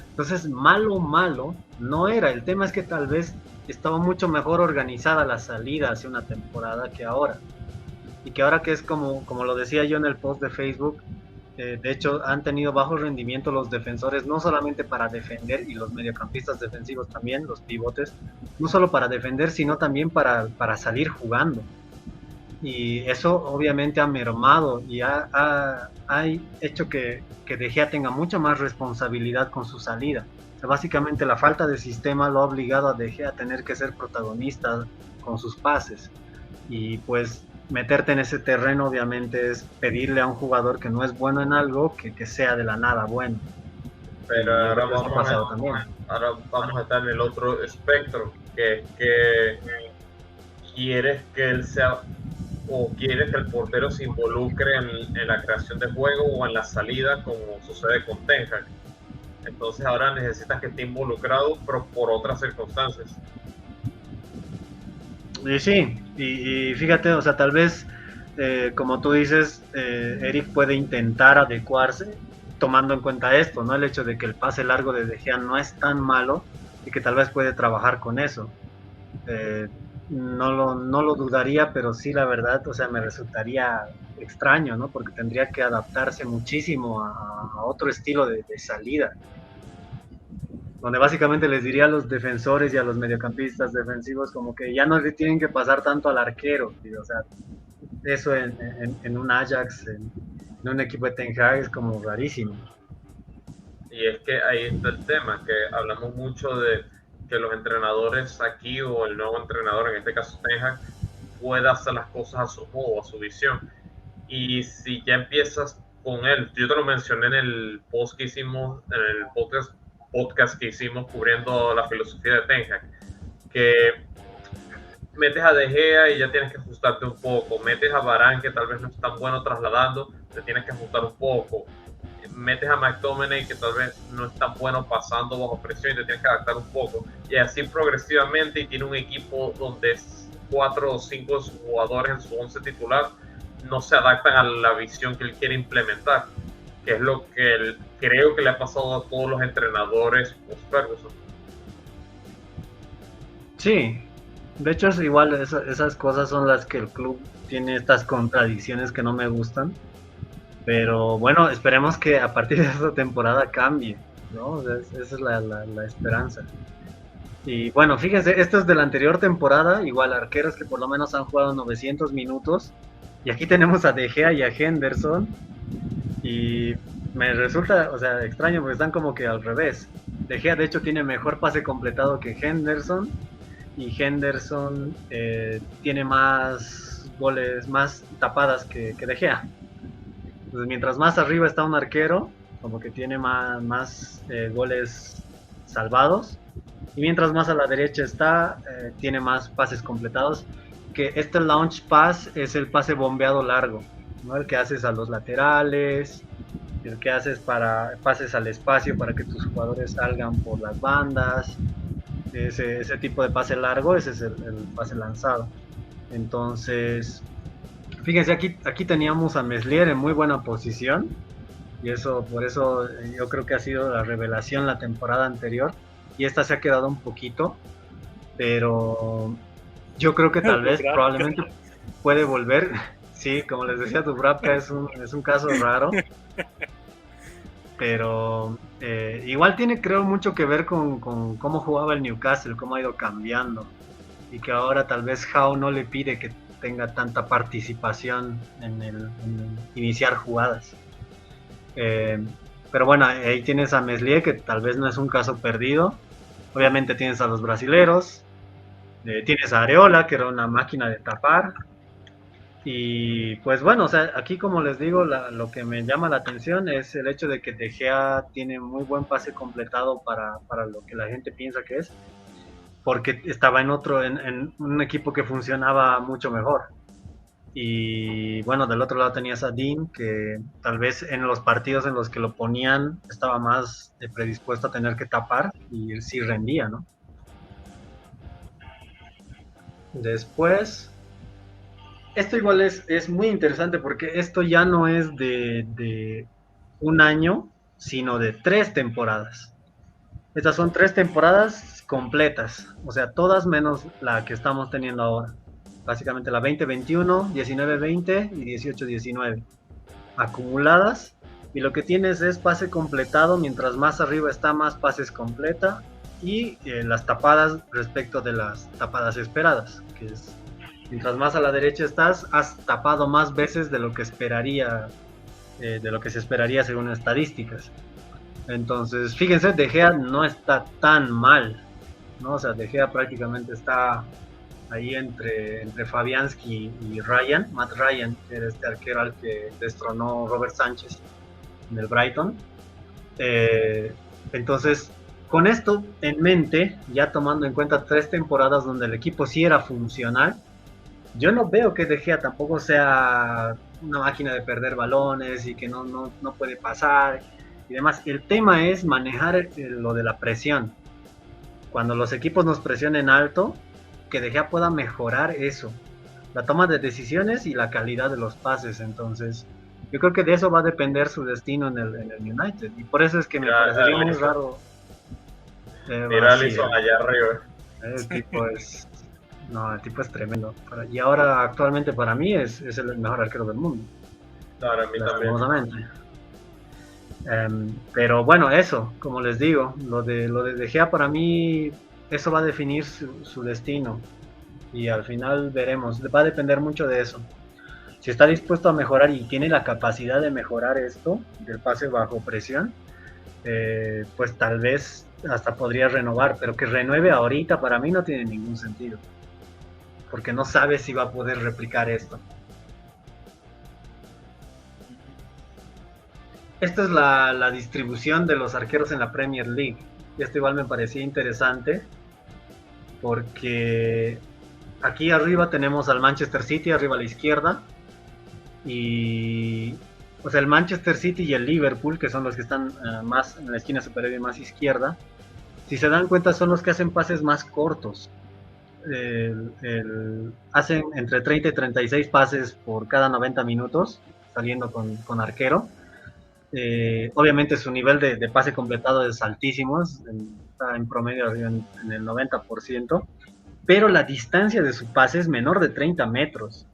S1: Entonces, malo no era. El tema es que tal vez estaba mucho mejor organizada la salida hace una temporada que ahora. Y que ahora que es como lo decía yo en el post de Facebook, De hecho, han tenido bajo rendimiento los defensores, no solamente para defender, y los mediocampistas defensivos también, los pivotes, no solo para defender, sino también para salir jugando. Y eso obviamente ha mermado y ha hecho que De Gea tenga mucha más responsabilidad con su salida. O sea, básicamente la falta de sistema lo ha obligado a De Gea a tener que ser protagonista con sus pases. Y pues meterte en ese terreno obviamente es pedirle a un jugador que no es bueno en algo que sea de la nada bueno.
S2: Pero ahora vamos a estar en el otro espectro, que es que quieres que él sea, o quieres que el portero se involucre en la creación de juego o en la salida, como sucede con Ten Hag. Entonces ahora necesitas que esté involucrado, pero por otras circunstancias.
S1: Y sí, y fíjate, o sea, tal vez, como tú dices, Eric puede intentar adecuarse tomando en cuenta esto, ¿no? El hecho de que el pase largo de Gea no es tan malo y que tal vez puede trabajar con eso. No lo dudaría, pero sí, la verdad, o sea, me resultaría extraño, ¿no? Porque tendría que adaptarse muchísimo a otro estilo de salida, donde básicamente les diría a los defensores y a los mediocampistas defensivos como que ya no le tienen que pasar tanto al arquero, tío. O sea, eso en un Ajax, en un equipo de Ten Hag es como rarísimo.
S2: Y es que ahí está el tema, que hablamos mucho de que los entrenadores aquí, o el nuevo entrenador, en este caso Ten Hag, pueda hacer las cosas a su modo, a su visión. Y si ya empiezas con él, yo te lo mencioné en el post que hicimos, en el podcast que hicimos cubriendo la filosofía de Ten Hag, que metes a De Gea y ya tienes que ajustarte un poco, metes a Varane, que tal vez no es tan bueno trasladando, te tienes que ajustar un poco, metes a McTominay, que tal vez no es tan bueno pasando bajo presión y te tienes que adaptar un poco, y así progresivamente, y tiene un equipo donde 4 o 5 jugadores en su 11 titular no se adaptan a la visión que él quiere implementar, que es lo que creo que le ha pasado a todos los entrenadores post-Ferguson.
S1: Sí, de hecho es igual, esas cosas son las que el club tiene, estas contradicciones que no me gustan, pero bueno, esperemos que a partir de esta temporada cambie, ¿no? Esa es la esperanza. Y bueno, fíjense, esto es de la anterior temporada, igual arqueros que por lo menos han jugado 900 minutos, y aquí tenemos a De Gea y a Henderson, y me resulta, o sea, extraño porque están como que al revés. De Gea de hecho tiene mejor pase completado que Henderson, y Henderson tiene más goles, más tapadas que De Gea. Entonces mientras más arriba está un arquero, como que tiene más goles salvados, y mientras más a la derecha está, tiene más pases completados, que este launch pass es el pase bombeado largo, ¿no? El que haces a los laterales, el que haces para pases al espacio para que tus jugadores salgan por las bandas, ese tipo de pase largo, ese es el pase lanzado. Entonces, fíjense, aquí teníamos a Meslier en muy buena posición, y por eso yo creo que ha sido la revelación la temporada anterior, y esta se ha quedado un poquito, pero yo creo que tal vez probablemente puede volver. Sí, como les decía, Dubravka es un caso raro, pero igual tiene, creo, mucho que ver con cómo jugaba el Newcastle, cómo ha ido cambiando, y que ahora tal vez Howe no le pide que tenga tanta participación en el iniciar jugadas. Pero bueno, ahí tienes a Meslier, que tal vez no es un caso perdido. Obviamente tienes a los brasileros, tienes a Areola, que era una máquina de tapar. Y pues bueno, o sea, aquí como les digo, lo que me llama la atención es el hecho de que De Gea tiene muy buen pase completado para lo que la gente piensa que es, porque estaba en un equipo que funcionaba mucho mejor. Y bueno, del otro lado tenías a Dean, que tal vez en los partidos en los que lo ponían estaba más predispuesto a tener que tapar, y sí rendía, ¿no? Después, esto igual es muy interesante, porque esto ya no es de un año, sino de 3 temporadas. Estas son 3 temporadas completas, o sea, todas menos la que estamos teniendo ahora. Básicamente la 20-21, 19-20 y 18-19. Acumuladas, y lo que tienes es pase completado, mientras más arriba está, más pases completa, y las tapadas respecto de las tapadas esperadas, que es, mientras más a la derecha estás, has tapado más veces de lo que esperaría, de lo que se esperaría según estadísticas. Entonces, fíjense, De Gea no está tan mal, ¿no? O sea, De Gea prácticamente está ahí entre Fabianski y Ryan, Matt Ryan, que era este arquero al que destronó Robert Sánchez en el Brighton. Entonces, con esto en mente, ya tomando en cuenta 3 temporadas donde el equipo sí era funcional, yo no veo que De Gea tampoco sea una máquina de perder balones y que no puede pasar y demás. El tema es manejar lo de la presión. Cuando los equipos nos presionen alto, que De Gea pueda mejorar eso, la toma de decisiones y la calidad de los pases. Entonces, yo creo que de eso va a depender su destino en el United, y por eso es que me parecería muy raro.
S2: Mira Alisson allá arriba.
S1: El tipo es... No, el tipo es tremendo. Y ahora, actualmente, para mí, es el mejor arquero del mundo.
S2: Para mí también.
S1: Pero bueno, eso, como les digo, lo de Gea, para mí, eso va a definir su destino. Y al final veremos. Va a depender mucho de eso. Si está dispuesto a mejorar y tiene la capacidad de mejorar esto, del pase bajo presión, pues tal vez hasta podría renovar. Pero que renueve ahorita, para mí, no tiene ningún sentido. Porque no sabe si va a poder replicar esto. Esta es la distribución de los arqueros en la Premier League. Y esto igual me parecía interesante, porque aquí arriba tenemos al Manchester City, arriba a la izquierda. Y o sea, el Manchester City y el Liverpool, que son los que están más en la esquina superior y más izquierda, si se dan cuenta, son los que hacen pases más cortos. Hacen entre 30 y 36 pases por cada 90 minutos, saliendo con arquero. Obviamente su nivel de pase completado es altísimo, está en promedio en el 90%, pero la distancia de su pase es menor de 30 metros.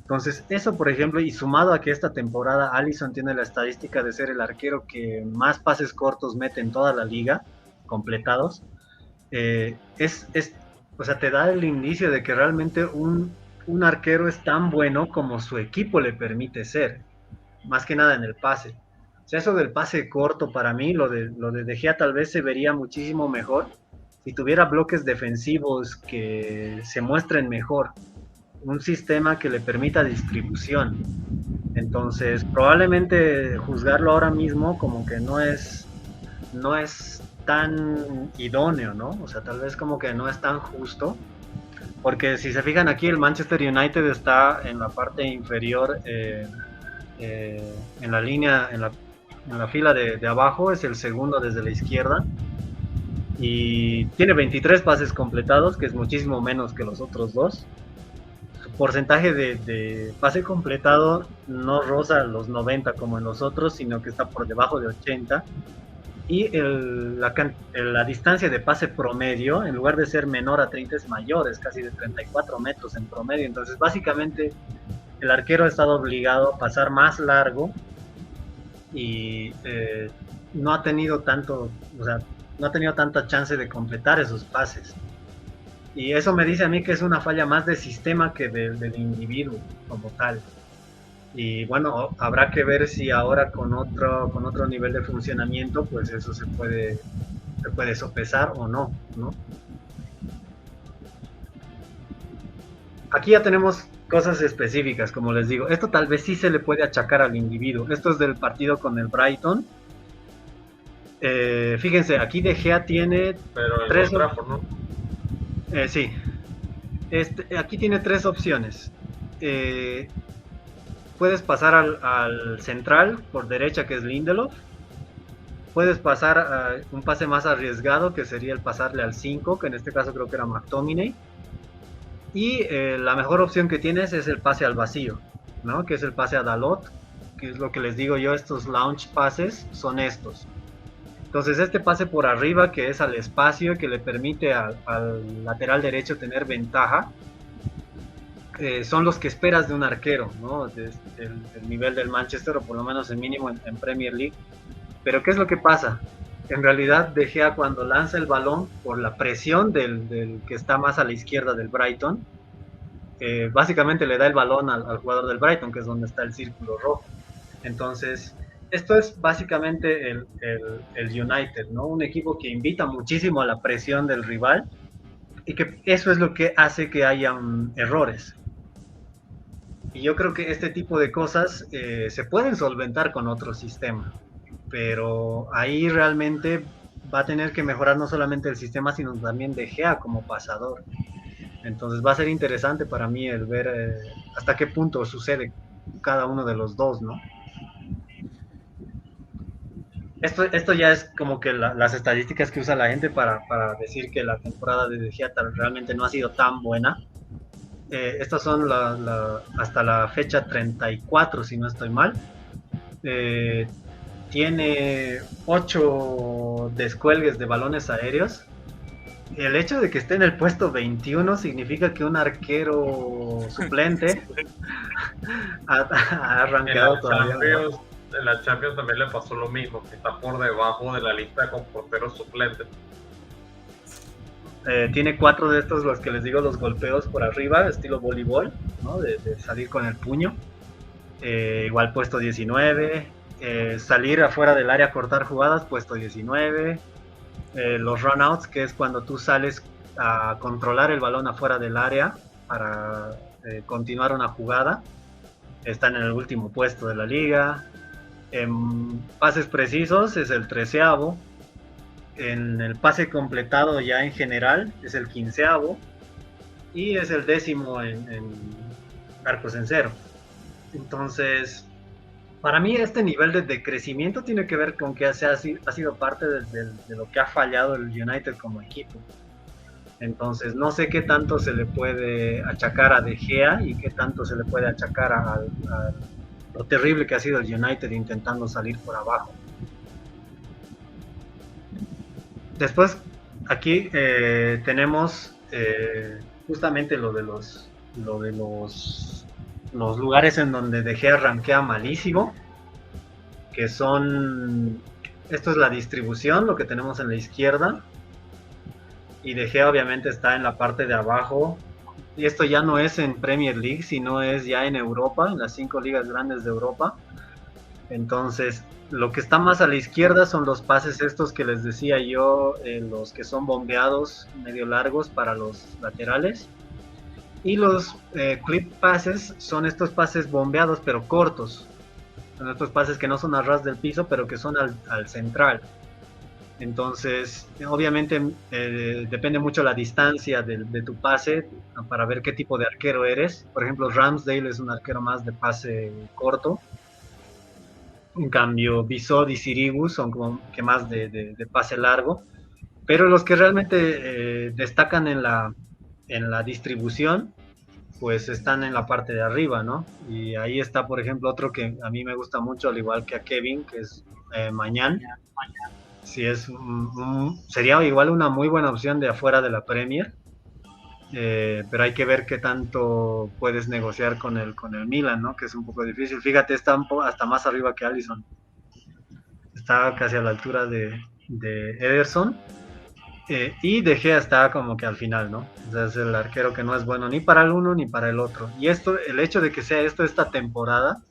S1: Entonces eso, por ejemplo, y sumado a que esta temporada Alisson tiene la estadística de ser el arquero que más pases cortos mete en toda la liga, completados, o sea, te da el indicio de que realmente un arquero es tan bueno como su equipo le permite ser, más que nada en el pase. O sea, eso del pase corto, para mí, lo de Gea tal vez se vería muchísimo mejor si tuviera bloques defensivos que se muestren mejor, un sistema que le permita distribución. Entonces, probablemente juzgarlo ahora mismo como que no es tan idóneo, ¿no? O sea, tal vez como que no es tan justo, porque si se fijan aquí, el Manchester United está en la parte inferior, en la línea, en la fila de abajo, es el segundo desde la izquierda, y tiene 23 pases completados, que es muchísimo menos que los otros dos. Su porcentaje de pase completado no roza los 90 como en los otros, sino que está por debajo de 80. Y la distancia de pase promedio, en lugar de ser menor a 30, es mayor, es casi de 34 metros en promedio. Entonces, básicamente, el arquero ha estado obligado a pasar más largo y no ha tenido tanta chance de completar esos pases. Y eso me dice a mí que es una falla más de sistema que del individuo como tal. Y bueno, habrá que ver si ahora con otro nivel de funcionamiento, pues eso se puede sopesar o no, ¿no? Aquí ya tenemos cosas específicas, como les digo. Esto tal vez sí se le puede achacar al individuo. Esto es del partido con el Brighton. Fíjense, aquí De Gea tiene...
S2: Pero
S1: tres...
S2: Trafford, ¿no?
S1: Sí. Aquí tiene 3 opciones. Puedes pasar al central por derecha, que es Lindelof. Puedes pasar a un pase más arriesgado, que sería el pasarle al 5, que en este caso creo que era McTominay. Y la mejor opción que tienes es el pase al vacío, ¿no? Que es el pase a Dalot, que es lo que les digo yo, estos launch pases son estos. Entonces este pase por arriba, que es al espacio, que le permite al lateral derecho tener ventaja, son los que esperas de un arquero, ¿no? El nivel del Manchester, o por lo menos el mínimo en Premier League. Pero ¿qué es lo que pasa? En realidad De Gea, cuando lanza el balón por la presión del que está más a la izquierda del Brighton, básicamente le da el balón al jugador del Brighton, que es donde está el círculo rojo. Entonces, esto es básicamente el United, ¿no? Un equipo que invita muchísimo a la presión del rival, y que eso es lo que hace que hayan errores. Y yo creo que este tipo de cosas se pueden solventar con otro sistema, pero ahí realmente va a tener que mejorar no solamente el sistema, sino también De Gea como pasador. Entonces va a ser interesante para mí el ver hasta qué punto sucede cada uno de los dos, ¿no? Esto ya es como que las estadísticas que usa la gente para decir que la temporada de Gea realmente no ha sido tan buena. Estas son hasta la fecha 34, si no estoy mal. Tiene 8 descuelgues de balones aéreos. El hecho de que esté en el puesto 21 significa que un arquero suplente ha arrancado todavía.
S2: En la Champions también le pasó lo mismo, que está por debajo de la lista con porteros suplentes.
S1: Tiene 4 de estos, los que les digo, los golpeos por arriba, estilo voleibol, ¿no? De salir con el puño. Igual puesto 19. Salir afuera del área a cortar jugadas, puesto 19. Los runouts, que es cuando tú sales a controlar el balón afuera del área para continuar una jugada, están en el último puesto de la liga. En pases precisos es el 13º. En el pase completado ya en general es el 15º. Y es el 10º en arcos en cero. Entonces, para mí este nivel de crecimiento tiene que ver con que ha sido parte de lo que ha fallado el United como equipo. Entonces no sé qué tanto se le puede achacar a De Gea y qué tanto se le puede achacar a lo terrible que ha sido el United intentando salir por abajo. Después aquí tenemos justamente lo de los lugares en donde De Gea rankea malísimo, que son, esto es la distribución, lo que tenemos en la izquierda, y De Gea obviamente está en la parte de abajo, y esto ya no es en Premier League, sino es ya en Europa, en las 5 ligas grandes de Europa. Entonces, lo que está más a la izquierda son los pases estos que les decía yo, los que son bombeados medio largos para los laterales. Y los clip passes son estos pases bombeados pero cortos. Son estos pases que no son a ras del piso, pero que son al central. Entonces, obviamente depende mucho la distancia de tu pase para ver qué tipo de arquero eres. Por ejemplo, Ramsdale es un arquero más de pase corto. En cambio, Bisot y Sirigu son como que más de pase largo. Pero los que realmente destacan en la distribución, pues están en la parte de arriba, ¿no? Y ahí está, por ejemplo, otro que a mí me gusta mucho, al igual que a Kevin, que es Mañán. Sí, sería igual una muy buena opción de afuera de la Premier, pero hay que ver qué tanto puedes negociar con el Milan, ¿no? Que es un poco difícil. Fíjate, está hasta más arriba que Alisson. Está casi a la altura de Ederson. Y De Gea está como que al final, ¿no? O sea, es el arquero que no es bueno ni para el uno ni para el otro. Y el hecho de que sea esta temporada,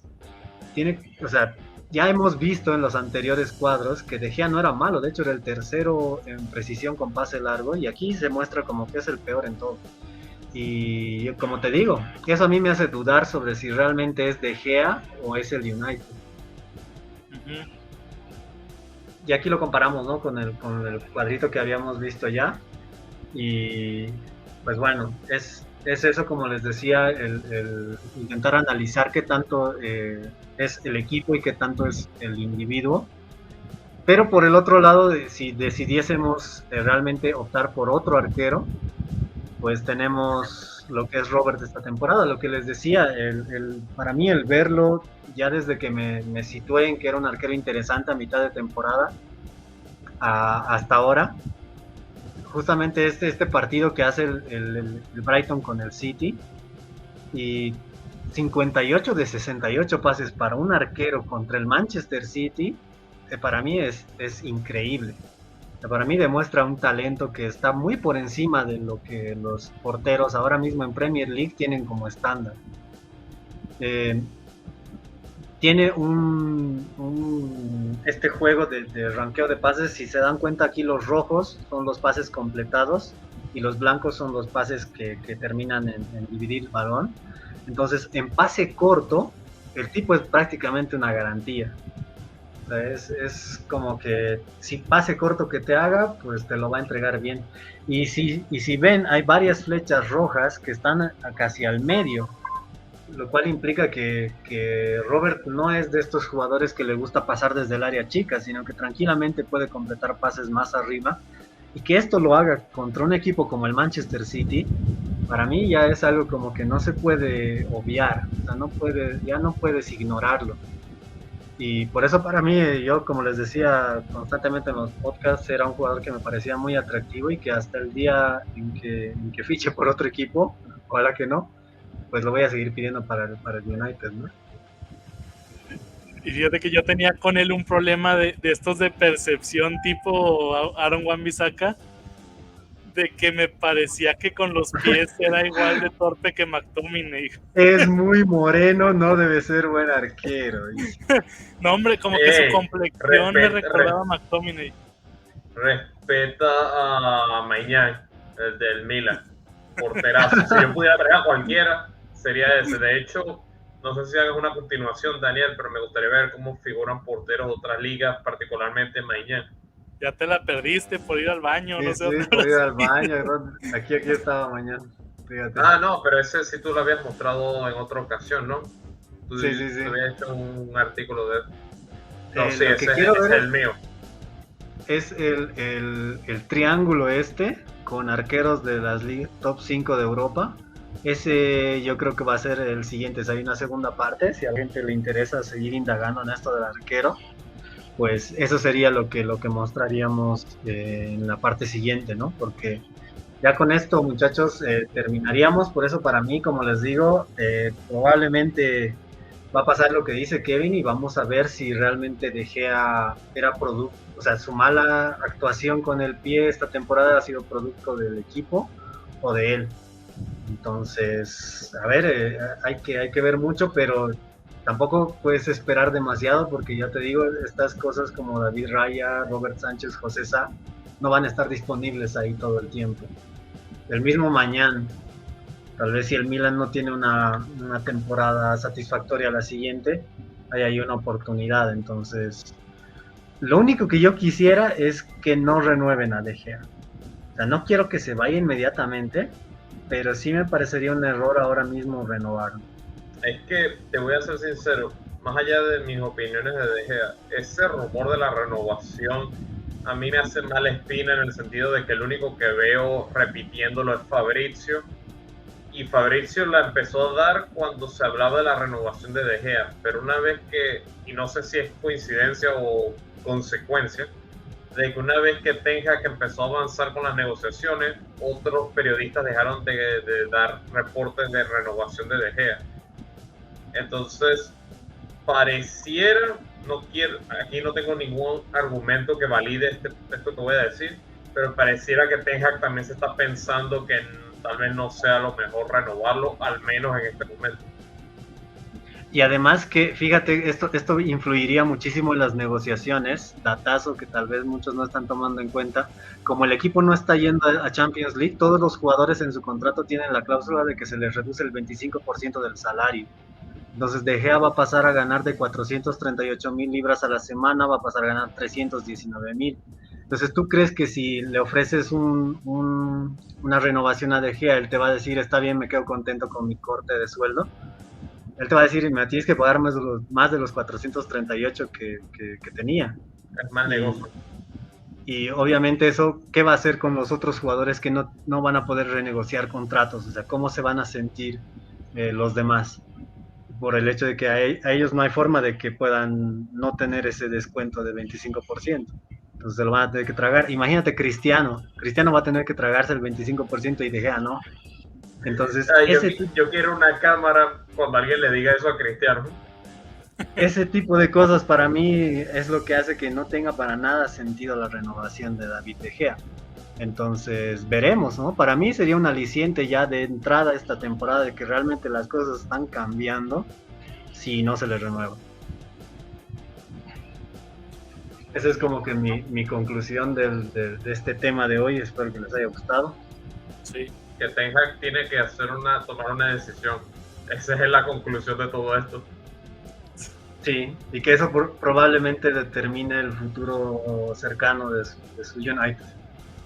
S1: o sea, ya hemos visto en los anteriores cuadros que De Gea no era malo, de hecho era el tercero en precisión con pase largo, y aquí se muestra como que es el peor en todo. Y como te digo, eso a mí me hace dudar sobre si realmente es De Gea o es el United. Y aquí lo comparamos, ¿no? con el cuadrito que habíamos visto ya. Y pues bueno, es eso, como les decía, el intentar analizar qué tanto es el equipo y qué tanto es el individuo. Pero por el otro lado, si decidiésemos realmente optar por otro arquero, pues tenemos lo que es Robert esta temporada. Lo que les decía, para mí el verlo, ya desde que me situé en que era un arquero interesante a mitad de temporada hasta ahora, justamente este partido que hace el Brighton con el City, y 58 de 68 pases para un arquero contra el Manchester City, para mí es increíble. Para mí demuestra un talento que está muy por encima de lo que los porteros ahora mismo en Premier League tienen como estándar. Tiene este juego de ranqueo de pases. Si se dan cuenta, aquí los rojos son los pases completados y los blancos son los pases que terminan en dividir el balón. Entonces, en pase corto, el tipo es prácticamente una garantía. O sea, es como que si pase corto que te haga, pues te lo va a entregar bien. Y si ven, hay varias flechas rojas que están casi al medio, lo cual implica que Robert no es de estos jugadores que le gusta pasar desde el área chica, sino que tranquilamente puede completar pases más arriba, y que esto lo haga contra un equipo como el Manchester City, para mí ya es algo como que no se puede obviar, o sea, ya no puedes ignorarlo. Y por eso para mí, yo como les decía constantemente en los podcasts, era un jugador que me parecía muy atractivo y que hasta el día en que fiche por otro equipo, ojalá que no, pues lo voy a seguir pidiendo para el United, ¿no?
S3: Y fíjate que yo tenía con él un problema de estos de percepción tipo Aaron Wan-Bissaka, de que me parecía que con los pies era igual de torpe que McTominay.
S1: Es muy moreno, no debe ser buen arquero.
S3: No, hombre, como que su complexión me recordaba a McTominay.
S2: Respeta a Maignan, el del Milan, porterazo. Si yo pudiera traer a cualquiera, sería ese. De hecho, no sé si hagas una continuación, Daniel, pero me gustaría ver cómo figuran porteros de otras ligas, particularmente Maignan.
S3: Ya te la perdiste por ir al baño,
S1: Sí,
S3: no sé.
S1: Sí, por ir al baño. Aquí estaba mañana. Fíjate.
S2: No, pero ese sí tú lo habías mostrado en otra ocasión, ¿no? Tú
S1: sí.
S2: habías hecho un artículo de eso. No, sí, ese
S1: es
S2: el mío.
S1: Es el triángulo con arqueros de las top 5 de Europa. Ese yo creo que va a ser el siguiente. Si hay una segunda parte, si a la gente le interesa seguir indagando en esto del arquero, pues eso sería lo que mostraríamos en la parte siguiente, ¿no? Porque ya con esto, muchachos, terminaríamos. Por eso para mí, como les digo, probablemente va a pasar lo que dice Kevin y vamos a ver si realmente De Gea era producto, o sea, su mala actuación con el pie esta temporada ha sido producto del equipo o de él. Entonces, a ver, hay que ver mucho, pero tampoco puedes esperar demasiado porque ya te digo, estas cosas como David Raya, Robert Sánchez, José Sá, no van a estar disponibles ahí todo el tiempo. El mismo mañana, tal vez si el Milan no tiene una temporada satisfactoria la siguiente, hay ahí una oportunidad. Entonces, lo único que yo quisiera es que no renueven a De Gea. O sea, no quiero que se vaya inmediatamente, pero sí me parecería un error ahora mismo renovarlo.
S2: Es que, te voy a ser sincero, más allá de mis opiniones de De Gea, ese rumor de la renovación a mí me hace mala espina en el sentido de que el único que veo repitiéndolo es Fabrizio, y Fabrizio la empezó a dar cuando se hablaba de la renovación de De Gea, pero una vez que, y no sé si es coincidencia o consecuencia, de que una vez que Ten Hag empezó a avanzar con las negociaciones, otros periodistas dejaron de dar reportes de renovación de De Gea. Entonces, pareciera, aquí no tengo ningún argumento que valide esto que voy a decir, pero pareciera que Ten Hag también se está pensando que tal vez no sea lo mejor renovarlo, al menos en este momento.
S1: Y además que, fíjate, esto influiría muchísimo en las negociaciones, datazo que tal vez muchos no están tomando en cuenta. Como el equipo no está yendo a Champions League, todos los jugadores en su contrato tienen la cláusula de que se les reduce el 25% del salario. Entonces De Gea va a pasar a ganar de 438,000 libras a la semana, va a pasar a ganar 319,000. Entonces, ¿tú crees que si le ofreces una renovación a De Gea, él te va a decir, está bien, me quedo contento con mi corte de sueldo? Él te va a decir, me tienes que pagar más de los 438 que tenía.
S2: Es mal negocio.
S1: Y obviamente eso, ¿qué va a hacer con los otros jugadores que no van a poder renegociar contratos? O sea, ¿cómo se van a sentir los demás? Por el hecho de que a ellos no hay forma de que puedan no tener ese descuento de 25%. Entonces se lo van a tener que tragar. Imagínate Cristiano va a tener que tragarse el 25% y De Gea no. Entonces,
S2: yo quiero una cámara cuando alguien le diga eso a Cristiano.
S1: Ese tipo de cosas para mí es lo que hace que no tenga para nada sentido la renovación de David De Gea. Entonces veremos, ¿no? Para mí sería un aliciente ya de entrada esta temporada de que realmente las cosas están cambiando si no se le renueva. Esa es como que mi conclusión de este tema de hoy. Espero que les haya gustado.
S3: Sí.
S2: Que Ten Hag tiene que tomar una decisión. Esa es la conclusión de todo esto.
S1: Sí, y que eso probablemente determine el futuro cercano de su United.